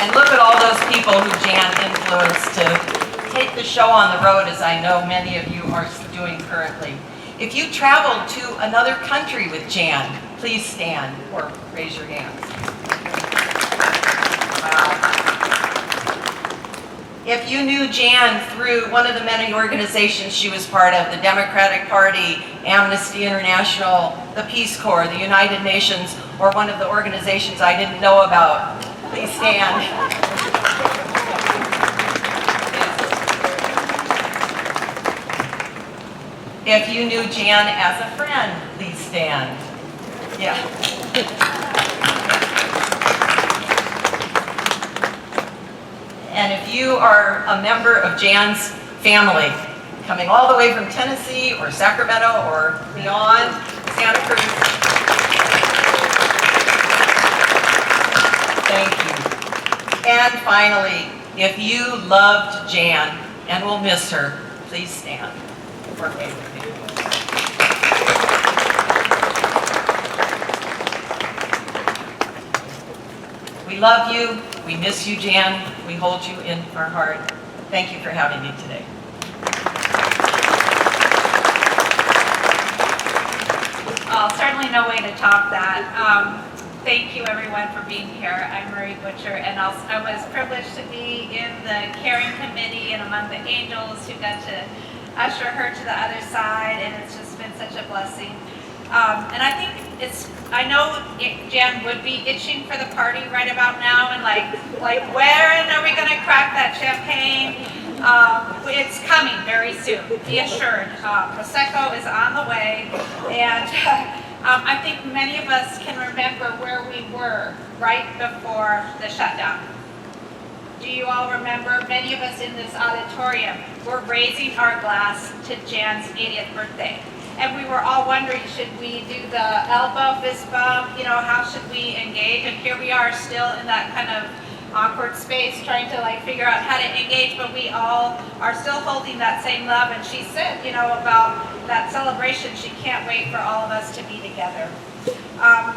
And look at all those people who Jan influenced to take the show on the road, as I know many of you are doing currently. If you traveled to another country with Jan, please stand or raise your hands. Wow. If you knew Jan through one of the many organizations she was part of, the Democratic Party, Amnesty International, the Peace Corps, the United Nations, or one of the organizations I didn't know about, please stand. If you knew Jan as a friend, please stand. Yeah. And if you are a member of Jan's family, coming all the way from Tennessee or Sacramento or beyond, Santa Cruz, thank you. And finally, if you loved Jan and will miss her, please stand. birthday with me. We love you. We miss you, Jan. We hold you in our heart. Thank you for having me today. Certainly no way to top that. Thank you everyone for being here. I'm Marie Butcher, and I was privileged to be in the caring committee and among the angels who got to usher her to the other side, and it's just been such a blessing. And I think I know Jan would be itching for the party right about now, and like when are we gonna crack that champagne? It's coming very soon, be assured. Prosecco is on the way, and I think many of us can remember where we were right before the shutdown. Do you all remember? Many of us in this auditorium were raising our glass to Jan's 80th birthday. And we were all wondering, should we do the elbow fist bump? You know, how should we engage? And here we are still in that kind of awkward space trying to figure out how to engage, but we all are still holding that same love. And she said, about that celebration, she can't wait for all of us to be together.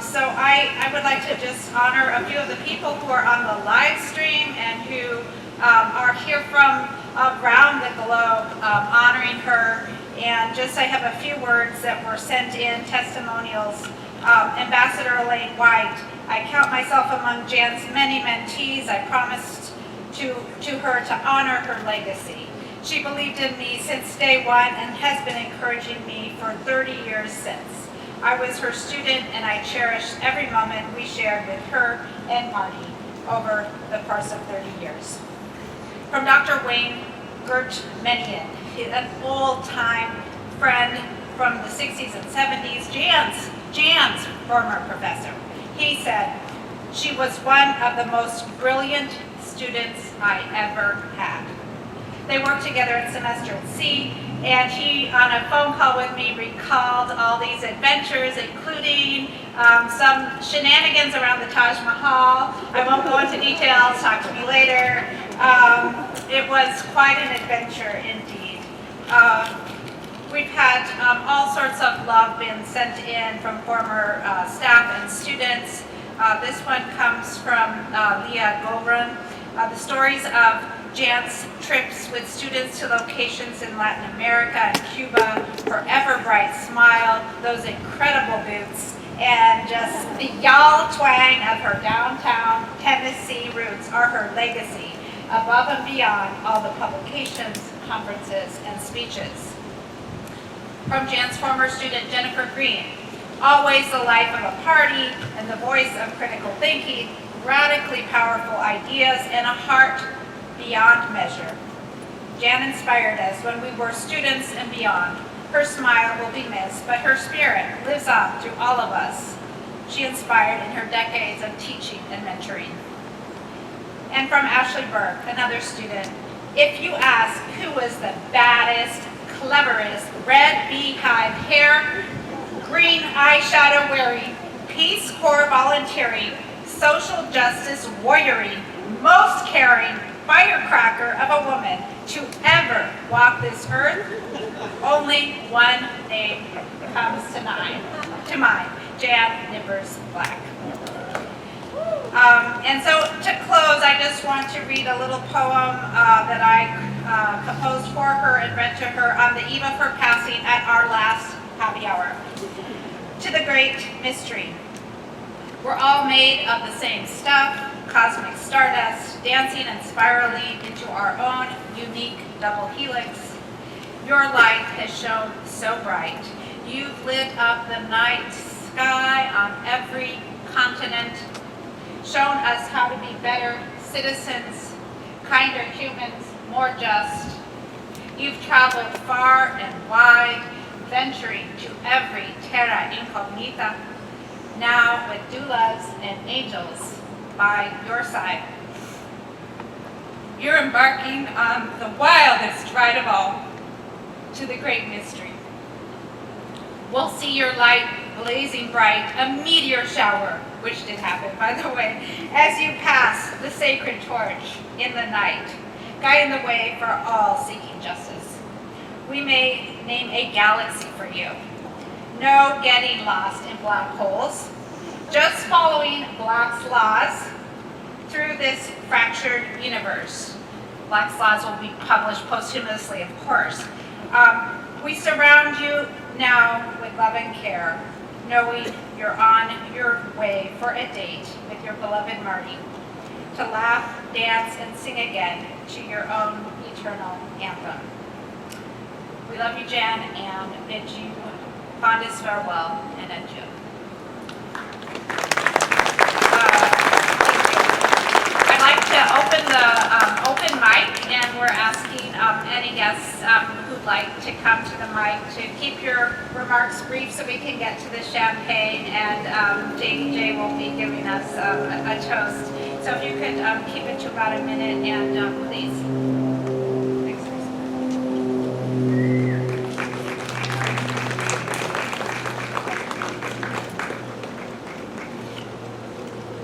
So I would like to just honor a few of the people who are on the live stream and who are here from around the globe honoring her. And I have a few words that were sent in, testimonials. Ambassador Elaine White, I count myself among Jan's many mentees. I promised to her to honor her legacy. She believed in me since day one and has been encouraging me for 30 years since. I was her student, and I cherished every moment we shared with her and Marty over the course of 30 years. From Dr. Wayne Gertmenian, an old-time friend from the 60s and 70s, Jan's former professor. He said, she was one of the most brilliant students I ever had. They worked together in semester at C, and he, on a phone call with me, recalled all these adventures, including some shenanigans around the Taj Mahal. I won't go into details, talk to me later. It was quite an adventure indeed. We've had all sorts of love been sent in from former staff and students. This one comes from Leah Golrun. The stories of Jan's trips with students to locations in Latin America and Cuba, her ever bright smile, those incredible boots, and just the y'all twang of her downtown Tennessee roots are her legacy, above and beyond all the publications, conferences, and speeches. From Jan's former student, Jennifer Green, always the life of a party and the voice of critical thinking, radically powerful ideas, and a heart beyond measure. Jan inspired us when we were students and beyond. Her smile will be missed, but her spirit lives on through all of us. She inspired in her decades of teaching and mentoring. And from Ashley Burke, another student, if you ask who was the baddest, cleverest, red beehive hair, green eyeshadow wearing, Peace Corps volunteering, social justice warrioring, most caring firecracker of a woman to ever walk this earth, only one name comes to mind, Jan Knippers Black. And so to close, I just want to read a little poem that I composed for her and read to her on the eve of her passing at our last happy hour. To the great mystery. We're all made of the same stuff, cosmic stardust, dancing and spiraling into our own unique double helix. Your light has shone so bright. You've lit up the night sky on every continent, shown us how to be better citizens, kinder humans, more just. You've traveled far and wide, venturing to every terra incognita, now with doulas and angels by your side. You're embarking on the wildest ride of all, to the great mystery. We'll see your light blazing bright, a meteor shower, which did happen, by the way, as you pass the sacred torch in the night, guiding the way for all seeking justice. We may name a galaxy for you. No getting lost in black holes. Just following Black's laws through this fractured universe. Black's laws will be published posthumously, of course. We surround you now with love and care, knowing you're on your way for a date with your beloved Marty, to laugh, dance, and sing again to your own eternal anthem. We love you, Jan, and bid you fondest farewell and adieu. I'd like to open the open mic, and we're asking any guests who'd like to come to the mic to keep your remarks brief so we can get to the champagne, and Jay will be giving us a toast. So if you could keep it to about a minute, and please.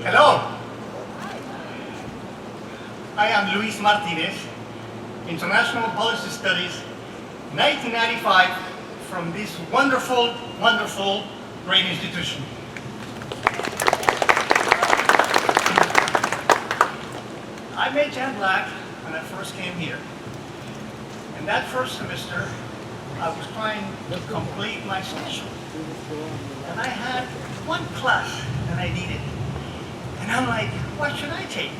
Hello. I am Luis Martinez, International Policy Studies, 1995, from this wonderful, wonderful, great institution. I met Jan Black when I first came here. And that first semester, I was trying to complete my schedule. And I had one class that I needed. And I'm like, what should I take?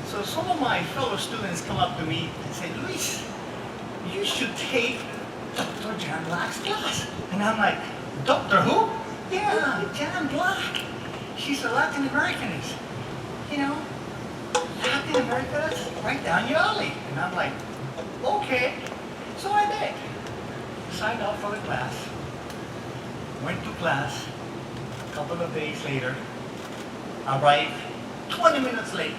So some of my fellow students come up to me and say, Luis, you should take Dr. Jan Black's class. And I'm like, Doctor who? Yeah, Jan Black. She's a Latin Americanist. You know, Latin America, that's right down your alley. And I'm like, okay. So I did. Signed up for the class. Went to class. A couple of days later, arrived 20 minutes late.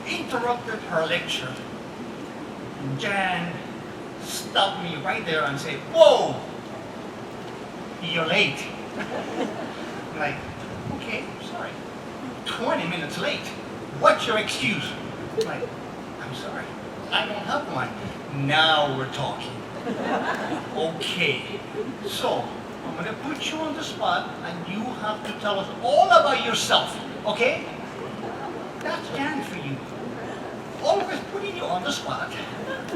Interrupted her lecture. Jan stopped me right there and said, whoa, you're late. I'm like, okay, sorry. 20 minutes late. What's your excuse? I'm like, I'm sorry, I don't have one. Now we're talking. Okay, so I'm gonna put you on the spot and you have to tell us all about yourself, okay? That's Jan for you. Always putting you on the spot,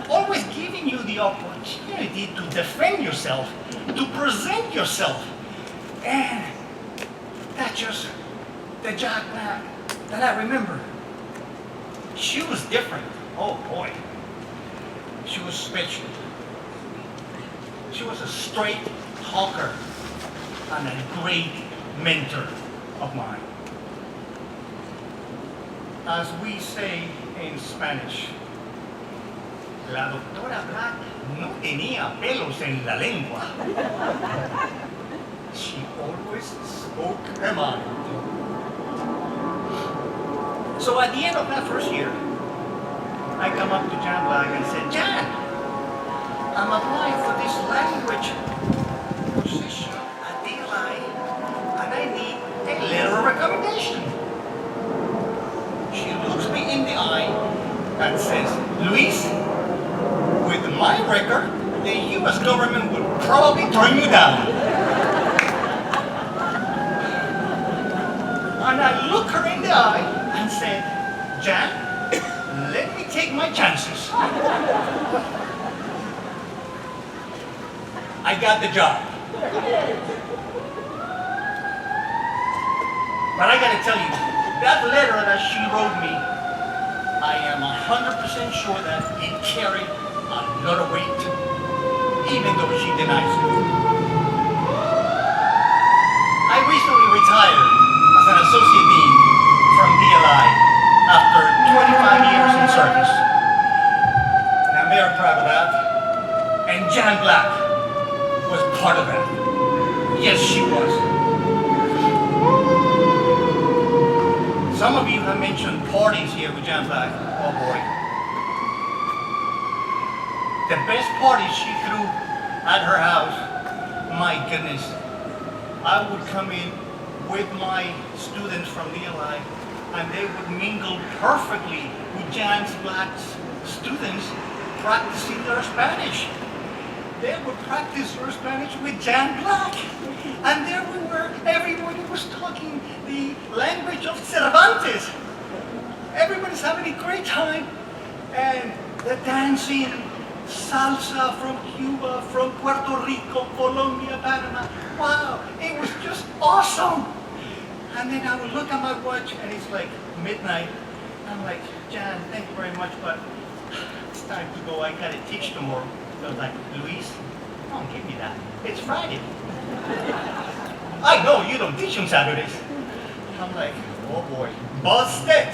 always giving you the opportunity to defend yourself, to present yourself. And that's just the Jack Black that I remember. She was different. Oh boy. She was special. She was a straight talker and a great mentor of mine. As we say in Spanish, la doctora Black no tenía pelos en la lengua. She always spoke her mind. So at the end of that first year, I come up to Jan Black and said, Jan, I'm applying for this language position at DLI, and I need a letter of recommendation. She looks me in the eye and says, Luis, with my record, the US government would probably turn you down. And I look her in the eye and said, Jan, let me take my chances. I got the job. But I gotta tell you, that letter that she wrote me, I am 100% sure that it carried a lot of weight, even though she denies it. I recently retired as an associate dean from DLI after 25 years in service. And I'm very proud of that. And Jan Black was part of that. Yes, she was. Some of you have mentioned parties here with Jan Black. Oh boy. The best parties she threw at her house, my goodness. I would come in with my students from DLI and they would mingle perfectly with Jan Black's students practicing their Spanish. They would practice their Spanish with Jan Black. And there we were, everybody was talking the language of Cervantes. Everybody's having a great time. And the dancing, salsa from Cuba, from Puerto Rico, Colombia, Panama. Wow, it was just awesome. And then I would look at my watch and it's like midnight. I'm like, Jan, thank you very much, but it's time to go. I gotta teach tomorrow. So I was like, Luis, don't give me that. It's Friday. I know you don't teach on Saturdays. I'm like, oh boy, busted.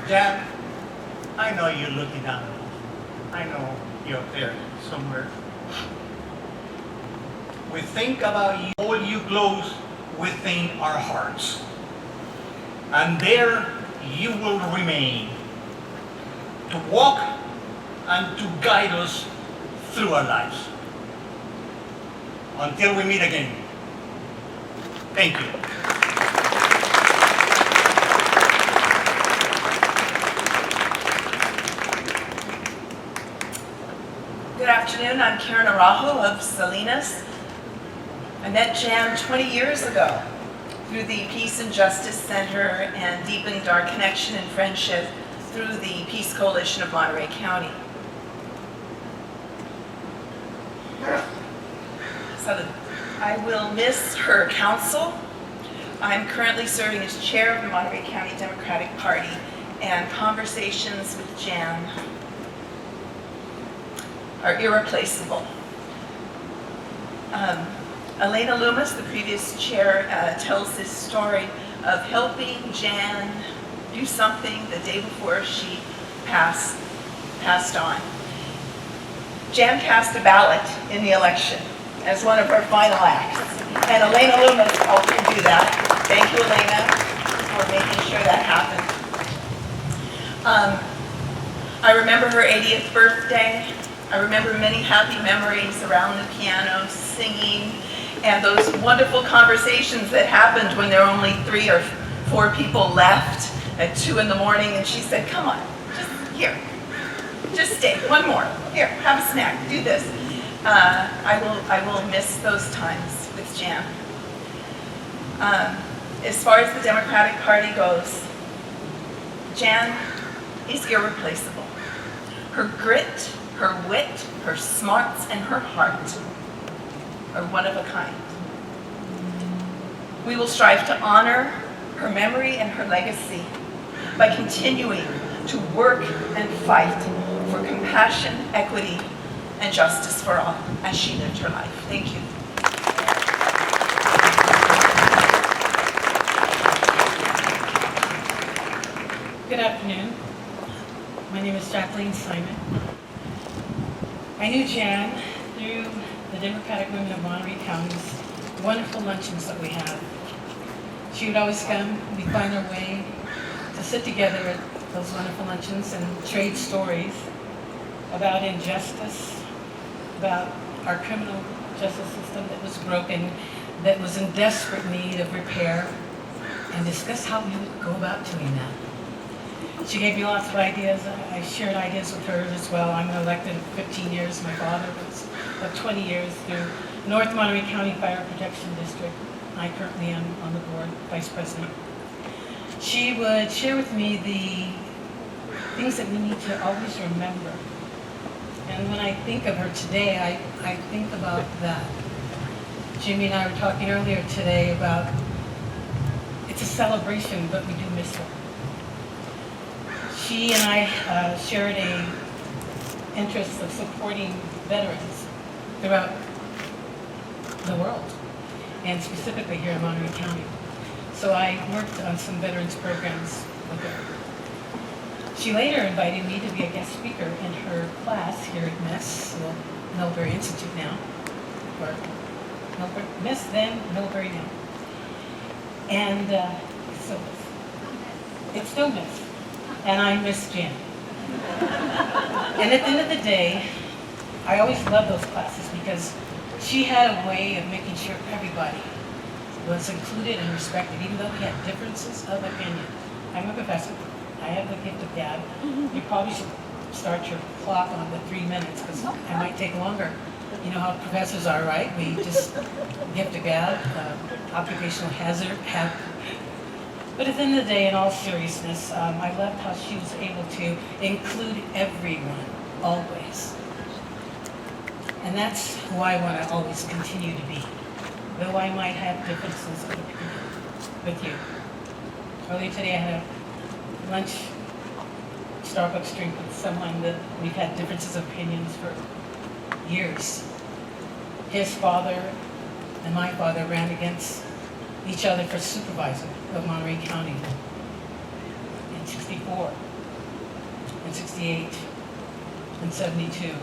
Jan, I know you're looking down. I know you're up there somewhere. We think about you, all you glows within our hearts. And there you will remain to walk and to guide us through our lives. Until we meet again. Thank you. Good afternoon, I'm Karen Araujo of Salinas. I met Jan 20 years ago through the Peace and Justice Center and deepened our connection and friendship through the Peace Coalition of Monterey County. So I will miss her counsel. I'm currently serving as chair of the Monterey County Democratic Party, and conversations with Jan are irreplaceable. Elena Loomis, the previous chair, tells this story of helping Jan do something the day before she passed on. Jan cast a ballot in the election as one of her final acts, and Elena Loomis helped her do that. Thank you, Elena, for making sure that happened. I remember her 80th birthday. I remember many happy memories around the piano, singing, and those wonderful conversations that happened when there were only 3 or 4 people left at 2 in the morning, and she said, come on, just stay, one more. Here, have a snack, do this. I will miss those times with Jan. As far as the Democratic Party goes, Jan is irreplaceable. Her grit, her wit, her smarts, and her heart are one of a kind. We will strive to honor her memory and her legacy by continuing to work and fight for compassion, equity, and justice for all as she lived her life. Thank you. Good afternoon. My name is Jacqueline Simon. I knew Jan through the Democratic Women of Monterey County's wonderful luncheons that we have. She would always come, we'd find our way to sit together at those wonderful luncheons and trade stories about injustice, about our criminal justice system that was broken, that was in desperate need of repair, and discuss how we would go about doing that. She gave me lots of ideas. I shared ideas with her as well. I'm elected 15 years. My father was 20 years through North Monterey County Fire Protection District. I currently am on the board, vice president. She would share with me the things that we need to always remember. And when I think of her today, I think about that. Jimmy and I were talking earlier today about it's a celebration, but we do miss her. She and I shared a interest of supporting veterans throughout the world, and specifically here in Monterey County. So I worked on some veterans programs with her. She later invited me to be a guest speaker in her class here at MES, well, Middlebury Institute now, or MES then, Middlebury now. And so it's still MES. And I miss Jan. And at the end of the day, I always loved those classes because she had a way of making sure everybody was included and respected, even though we had differences of opinion. I'm a professor. I have the gift of gab. You probably should start your clock on the 3 minutes, because I might take longer. You know how professors are, right? We just gift of gab, occupational hazard. But at the end of the day, in all seriousness, I loved how she was able to include everyone, always. And that's who I want to always continue to be, though I might have differences of opinion with you. Earlier today, I had a lunch Starbucks drink with someone that we've had differences of opinions for years. His father and my father ran against each other for supervisor of Monterey County in 64, and 68, and 72.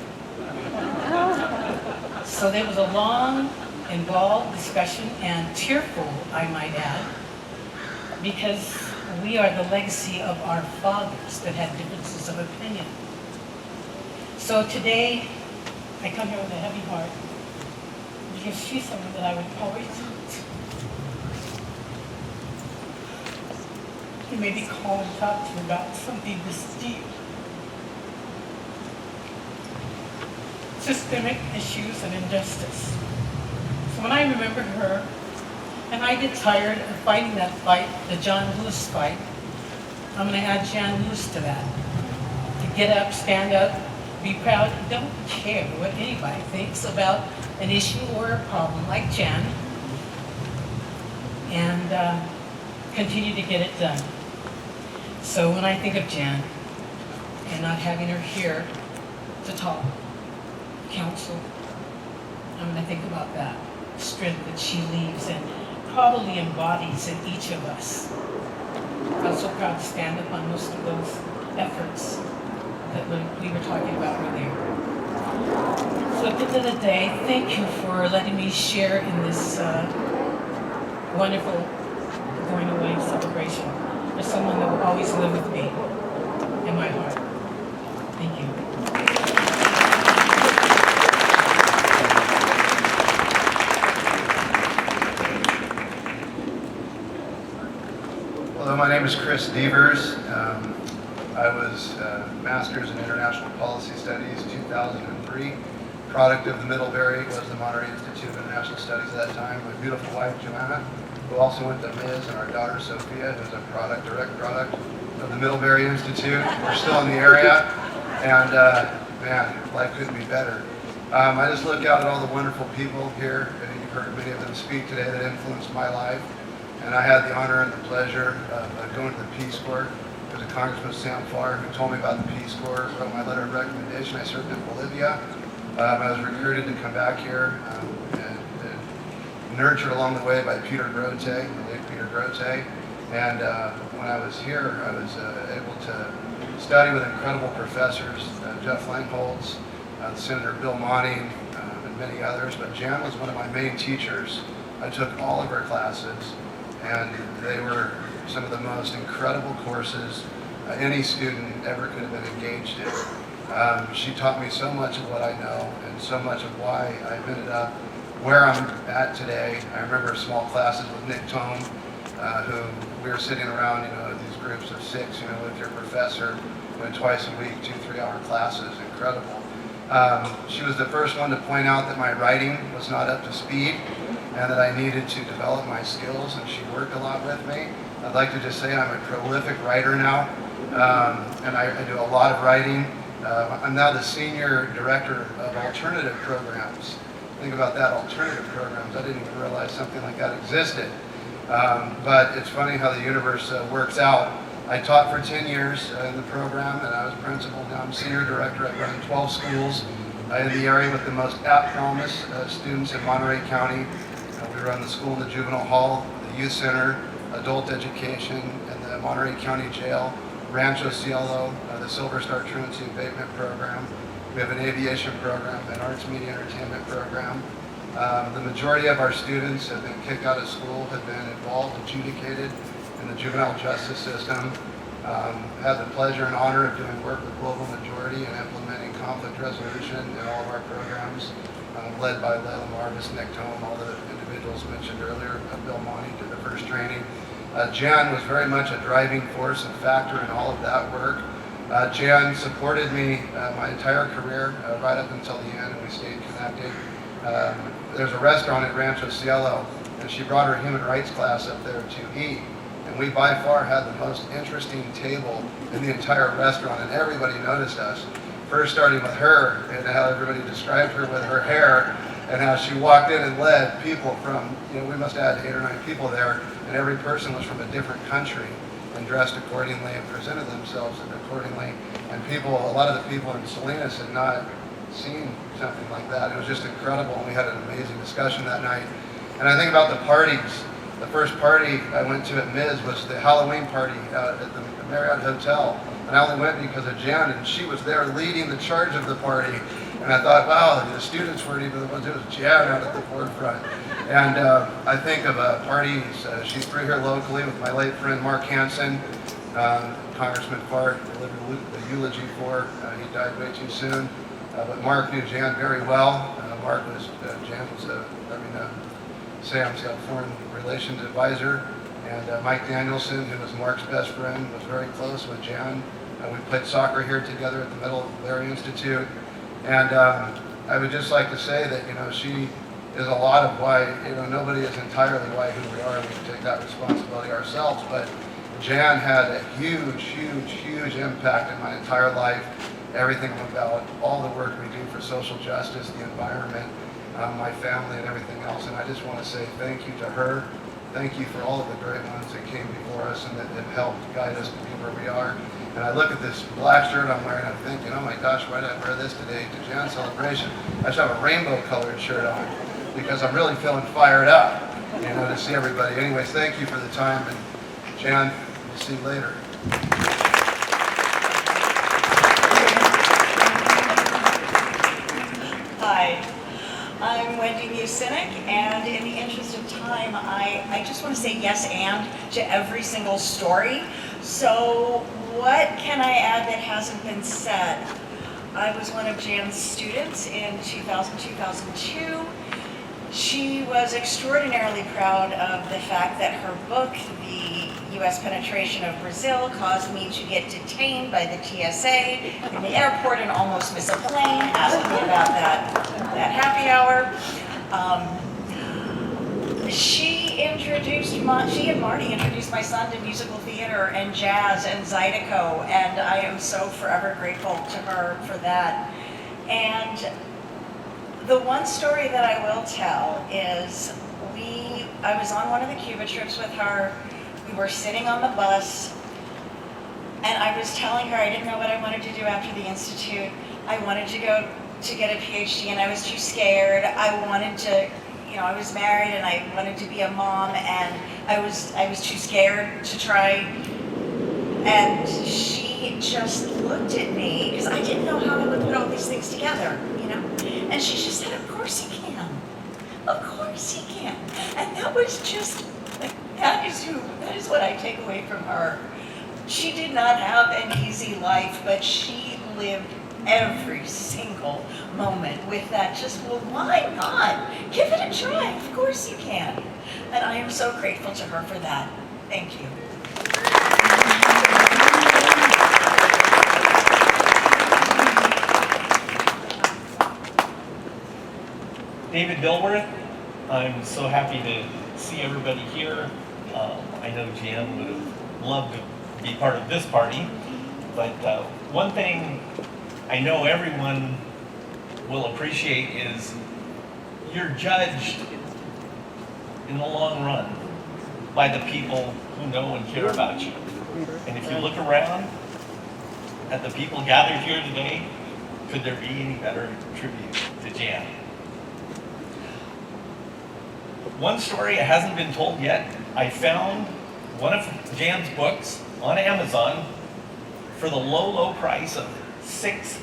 So there was a long, involved discussion, and tearful, I might add, because we are the legacy of our fathers that had differences of opinion. So today, I come here with a heavy heart, because she's someone that I would always maybe call and talk to about something this deep. Systemic issues and injustice. So when I remember her, and I get tired of fighting that fight, the John Lewis fight, I'm going to add Jan Lewis to that. To get up, stand up, be proud, don't care what anybody thinks about an issue or a problem like Jan, and continue to get it done. So when I think of Jan, and not having her here to talk, counsel, I'm going to think about that strength that she leaves and probably embodies in each of us. I was so proud to stand up on most of those efforts that we were talking about earlier. So at the end of the day, thank you for letting me share in this wonderful going away celebration for someone that will always live with me in my heart. Thank you. Hello, my name is Chris Devers. I was Master's in International Policy Studies 2003. Product of the Middlebury was the Monterey Institute of International Studies at that time. My beautiful wife, Joanna, who also went to Ms., and our daughter, Sophia, who's a direct product of the Middlebury Institute. We're still in the area, and man, life couldn't be better. I just look out at all the wonderful people here, and you've heard many of them speak today that influenced my life. And I had the honor and the pleasure of going to the Peace Corps. There was a Congressman, Sam Farr, who told me about the Peace Corps, wrote my letter of recommendation. I served in Bolivia. I was recruited to come back here and nurtured along the way by Peter Grote, the late Peter Grote. And when I was here, I was able to study with incredible professors, Jeff Langholz, Senator Bill Monty, and many others. But Jan was one of my main teachers. I took all of her classes, and they were some of the most incredible courses any student ever could have been engaged in. She taught me so much of what I know and so much of why I've ended up where I'm at today. I remember small classes with Nick Tome, who we were sitting around, these groups of 6, with your professor, twice a week, 2-3-hour classes, incredible. She was the first one to point out that my writing was not up to speed and that I needed to develop my skills, and she worked a lot with me. I'd like to just say I'm a prolific writer now, and I do a lot of writing. I'm now the Senior Director of Alternative Programs. Think about that, alternative programs. I didn't even realize something like that existed. But it's funny how the universe works out. I taught for 10 years in the program, and I was principal. Now I'm Senior Director. I run 12 schools in the area with the most at-promise students in Monterey County. We run the school in the juvenile hall, the youth center, adult education, and the Monterey County Jail, Rancho Cielo, the Silver Star Truancy Abatement Program. We have an aviation program, an arts media entertainment program. The majority of our students have been kicked out of school, have been involved, adjudicated in the juvenile justice system. Had the pleasure and honor of doing work with Global Majority and implementing conflict resolution in all of our programs. led by Layla Marvis, Nick Tome, all the individuals mentioned earlier. Bill Monty did the first training. Jan was very much a driving force and factor in all of that work. Jan supported me my entire career, right up until the end, and we stayed connected. There's a restaurant at Rancho Cielo, and she brought her human rights class up there to eat. And we by far had the most interesting table in the entire restaurant, and everybody noticed us. First starting with her, and how everybody described her with her hair, and how she walked in and led people from, we must have had 8 or 9 people there, and every person was from a different country and dressed accordingly and presented themselves accordingly. And a lot of the people in Salinas had not seen something like that. It was just incredible, and we had an amazing discussion that night. And I think about the parties. The first party I went to at Miz was the Halloween party at the Marriott Hotel. And I only went because of Jan, and she was there leading the charge of the party. And I thought, wow, the students weren't even the ones, it was Jan out at the forefront. And I think of parties, she threw here locally with my late friend Mark Hansen. Congressman Farr delivered a eulogy for. He died way too soon. But Mark knew Jan very well. Jan was Sam's foreign relations advisor. And Mike Danielson, who was Mark's best friend, was very close with Jan. We played soccer here together at the Middlebury Institute. And I would just like to say that, she is a lot of why, nobody is entirely why who we are. We can take that responsibility ourselves. But Jan had a huge impact in my entire life. Everything about all the work we do for social justice, the environment, my family, and everything else. And I just want to say thank you to her. Thank you for all of the great ones that came before us and that have helped guide us to be where we are. And I look at this black shirt I'm wearing, I'm thinking, oh my gosh, why did I wear this today to Jan's celebration? I should have a rainbow colored shirt on because I'm really feeling fired up, to see everybody. Anyways, thank you for the time, and Jan, we'll see you later. Hi, I'm Wendy Mucinek, and in the interest of time, I just want to say yes and to every single story. So what can I add that hasn't been said? I was one of Jan's students in 2000-2002. She was extraordinarily proud of the fact that her book, The U.S. Penetration of Brazil, caused me to get detained by the TSA in the airport and almost miss a plane, asking me about that happy hour. She and Marty introduced my son to musical theater and jazz and Zydeco, and I am so forever grateful to her for that. And the one story that I will tell is I was on one of the Cuba trips with her. We were sitting on the bus, and I was telling her I didn't know what I wanted to do after the Institute. I wanted to go to get a PhD, and I was too scared. I wanted to, I was married, and I wanted to be a mom, and I was too scared to try. And she just looked at me, because I didn't know how I would put all these things together, And she just said, of course you can. Of course you can. And that was just, that is what I take away from her. She did not have an easy life, but she lived every single moment with that well, why not? Give it a try. Of course you can. And I am so grateful to her for that. Thank you. David Dilworth. I'm so happy to see everybody here. I know Jan would have loved to be part of this party, but one thing I know everyone will appreciate is you're judged in the long run by the people who know and care about you. And if you look around at the people gathered here today, could there be any better tribute to Jan? One story that hasn't been told yet, I found one of Jan's books on Amazon for the low price of $6,000.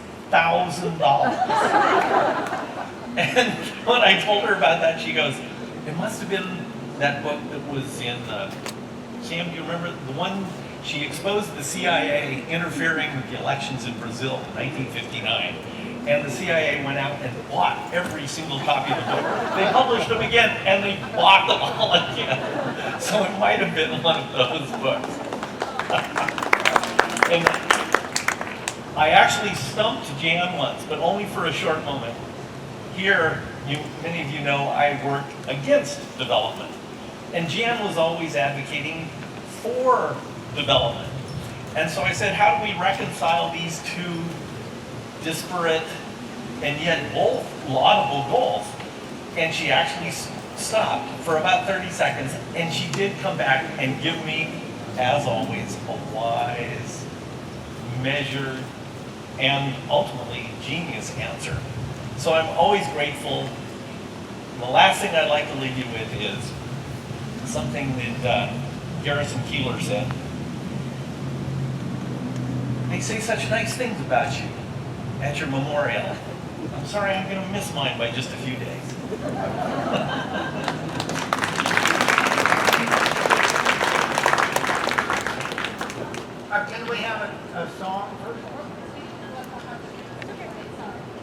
And when I told her about that, she goes, it must have been that book that was in, Sam, do you remember the one she exposed the CIA interfering with the elections in Brazil in 1959? and the CIA went out and blocked every single copy of the book. They published them again, and they blocked them all again. So it might have been one of those books. And I actually stumped Jan once, but only for a short moment. Here, many of you know I worked against development. And Jan was always advocating for development. And so I said, how do we reconcile these two disparate and yet both laudable goals? And she actually stopped for about 30 seconds, and she did come back and give me, as always, a wise, measured, and ultimately genius answer. So I'm always grateful. And the last thing I'd like to leave you with is something that Garrison Keillor said. They say such nice things about you at your memorial. I'm sorry, I'm going to miss mine by just a few days. Can we have a song first?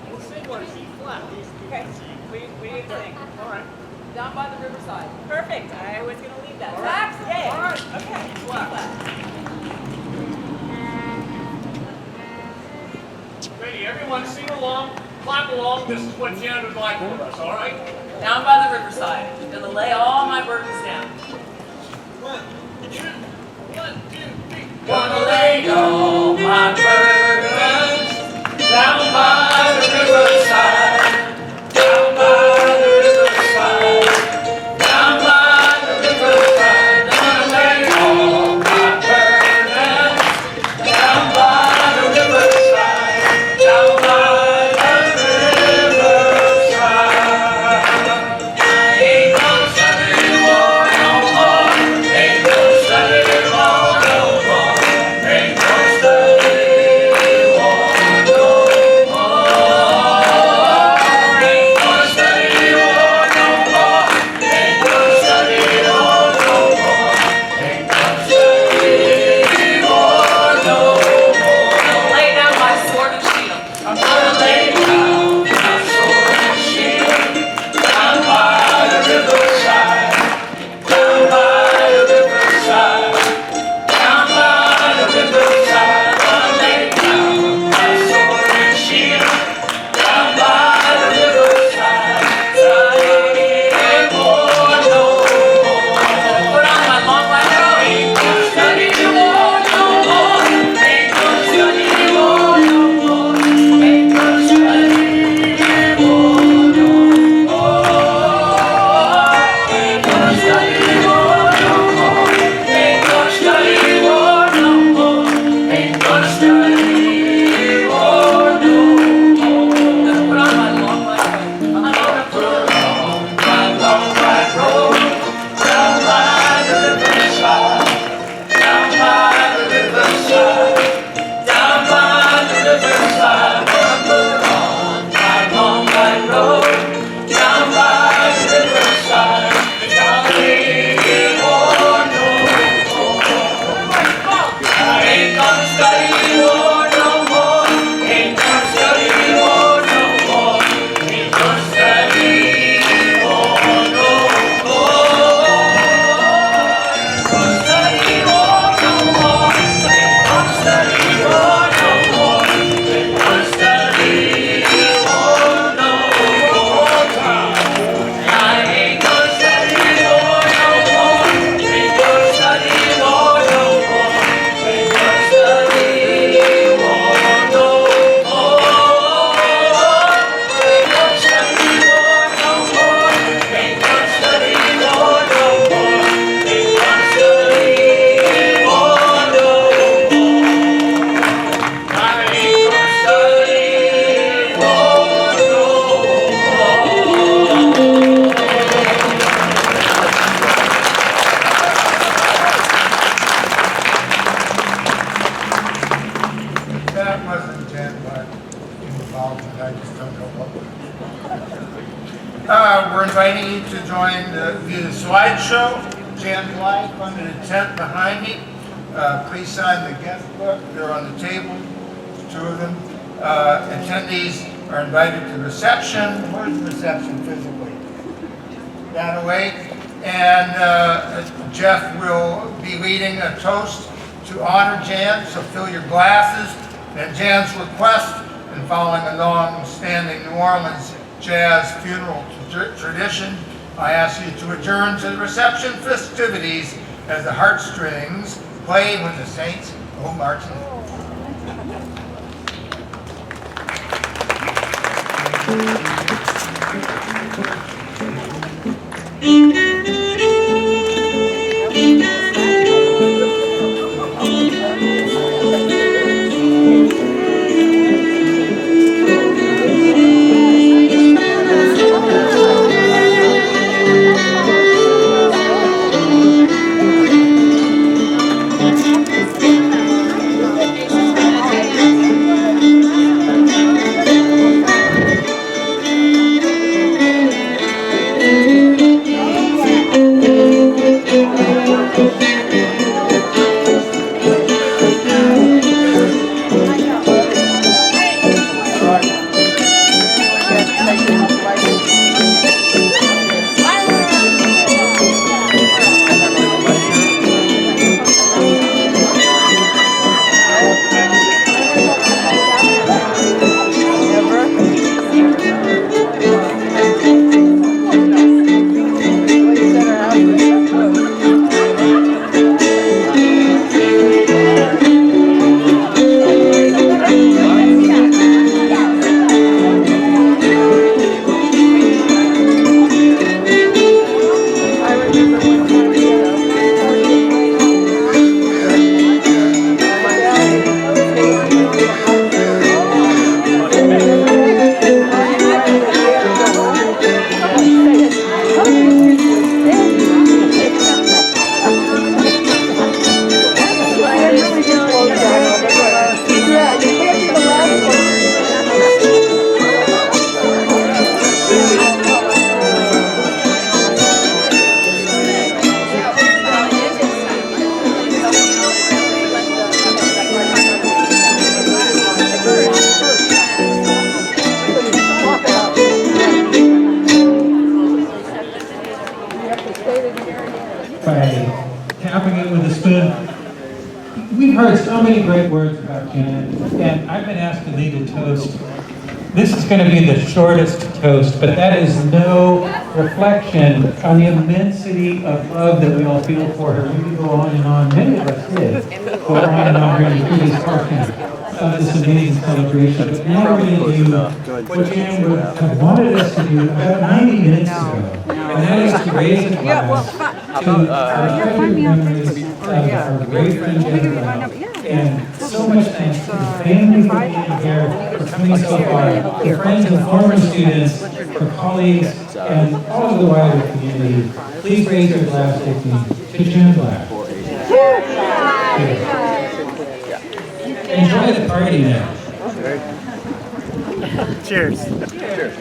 We'll sing one C flat. Okay. We need to sing. All right. Down by the riverside. Perfect. I was going to leave that. Sax? Yay. All right. Okay. Flat. Ready, everyone sing along, clap along. This is what Jan would like for us, all right? Down by the riverside. I'm going to lay all my burdens down. 1, 2, 1, 2, 3. Gonna lay all my burdens down by the riverside. Down by the riverside. Down by the riverside. Gonna lay all my burdens down by the riverside. Down by the riverside. I ain't gonna study war no more. Ain't gonna study war no more. Ain't gonna study war no more. Ain't gonna study war no more. Ain't gonna study war no more. Ain't gonna study war no more. I'm gonna lay down my sword and shield. I'm gonna lay down my sword and shield. Down by the riverside. Down by the riverside. Down by the riverside. I'm gonna lay down my sword and shield. Down by the riverside. Study war no more. Put on my long black robe. Ain't gonna study war no more. Ain't gonna study war no more. Ain't gonna study war no more. Ain't gonna study war no more. Ain't gonna study war no more. Ain't gonna study war no more. Gonna put on my long black robe. I'm gonna put on my long black robe. Down by the riverside. Down by the riverside. Down by the riverside. Gonna put on my long black robe. Down by the riverside. Study war no more. I ain't gonna study war no more. Ain't gonna study war no more. Ain't gonna study war no more. Ain't gonna study war no more. Ain't gonna study war no more. Ain't gonna study war no more. I ain't gonna study war no more. Ain't gonna study war no more. Ain't gonna study war no more. Ain't gonna study war no more. Ain't gonna study war no more. I ain't gonna study That wasn't Jan Black involved, and I just don't know what. We're inviting you to join via the slideshow. Jan Black under the tent behind me. Please sign the guest book. They're on the table, two of them. Attendees are invited to the reception. Where's the reception physically? That away. And Jeff will be leading a toast to honor Jan, so fill your glasses. At Jan's request, and following a long-standing New Orleans jazz funeral tradition, I ask you to adjourn to the reception festivities as the heartstrings play when the saints go marching. We've heard so many great words about Janet, and I've been asked to lead a toast. This is going to be the shortest toast, but that is no reflection on the immensity of love that we all feel for her. We could go on and on. Many of us did go on and on during the previous portion of this amazing celebration. But now we're going to do what Jan would have wanted us to do about 90 minutes ago. And that is to raise a glass to our treasured memories of our great friend Jefferson. And so much thanks to the family for being here, for coming so far, for friends and former students, for colleagues, and all of the wider community. Please raise your glass with me to Jan Black. Enjoy the party now. Cheers. Cheers.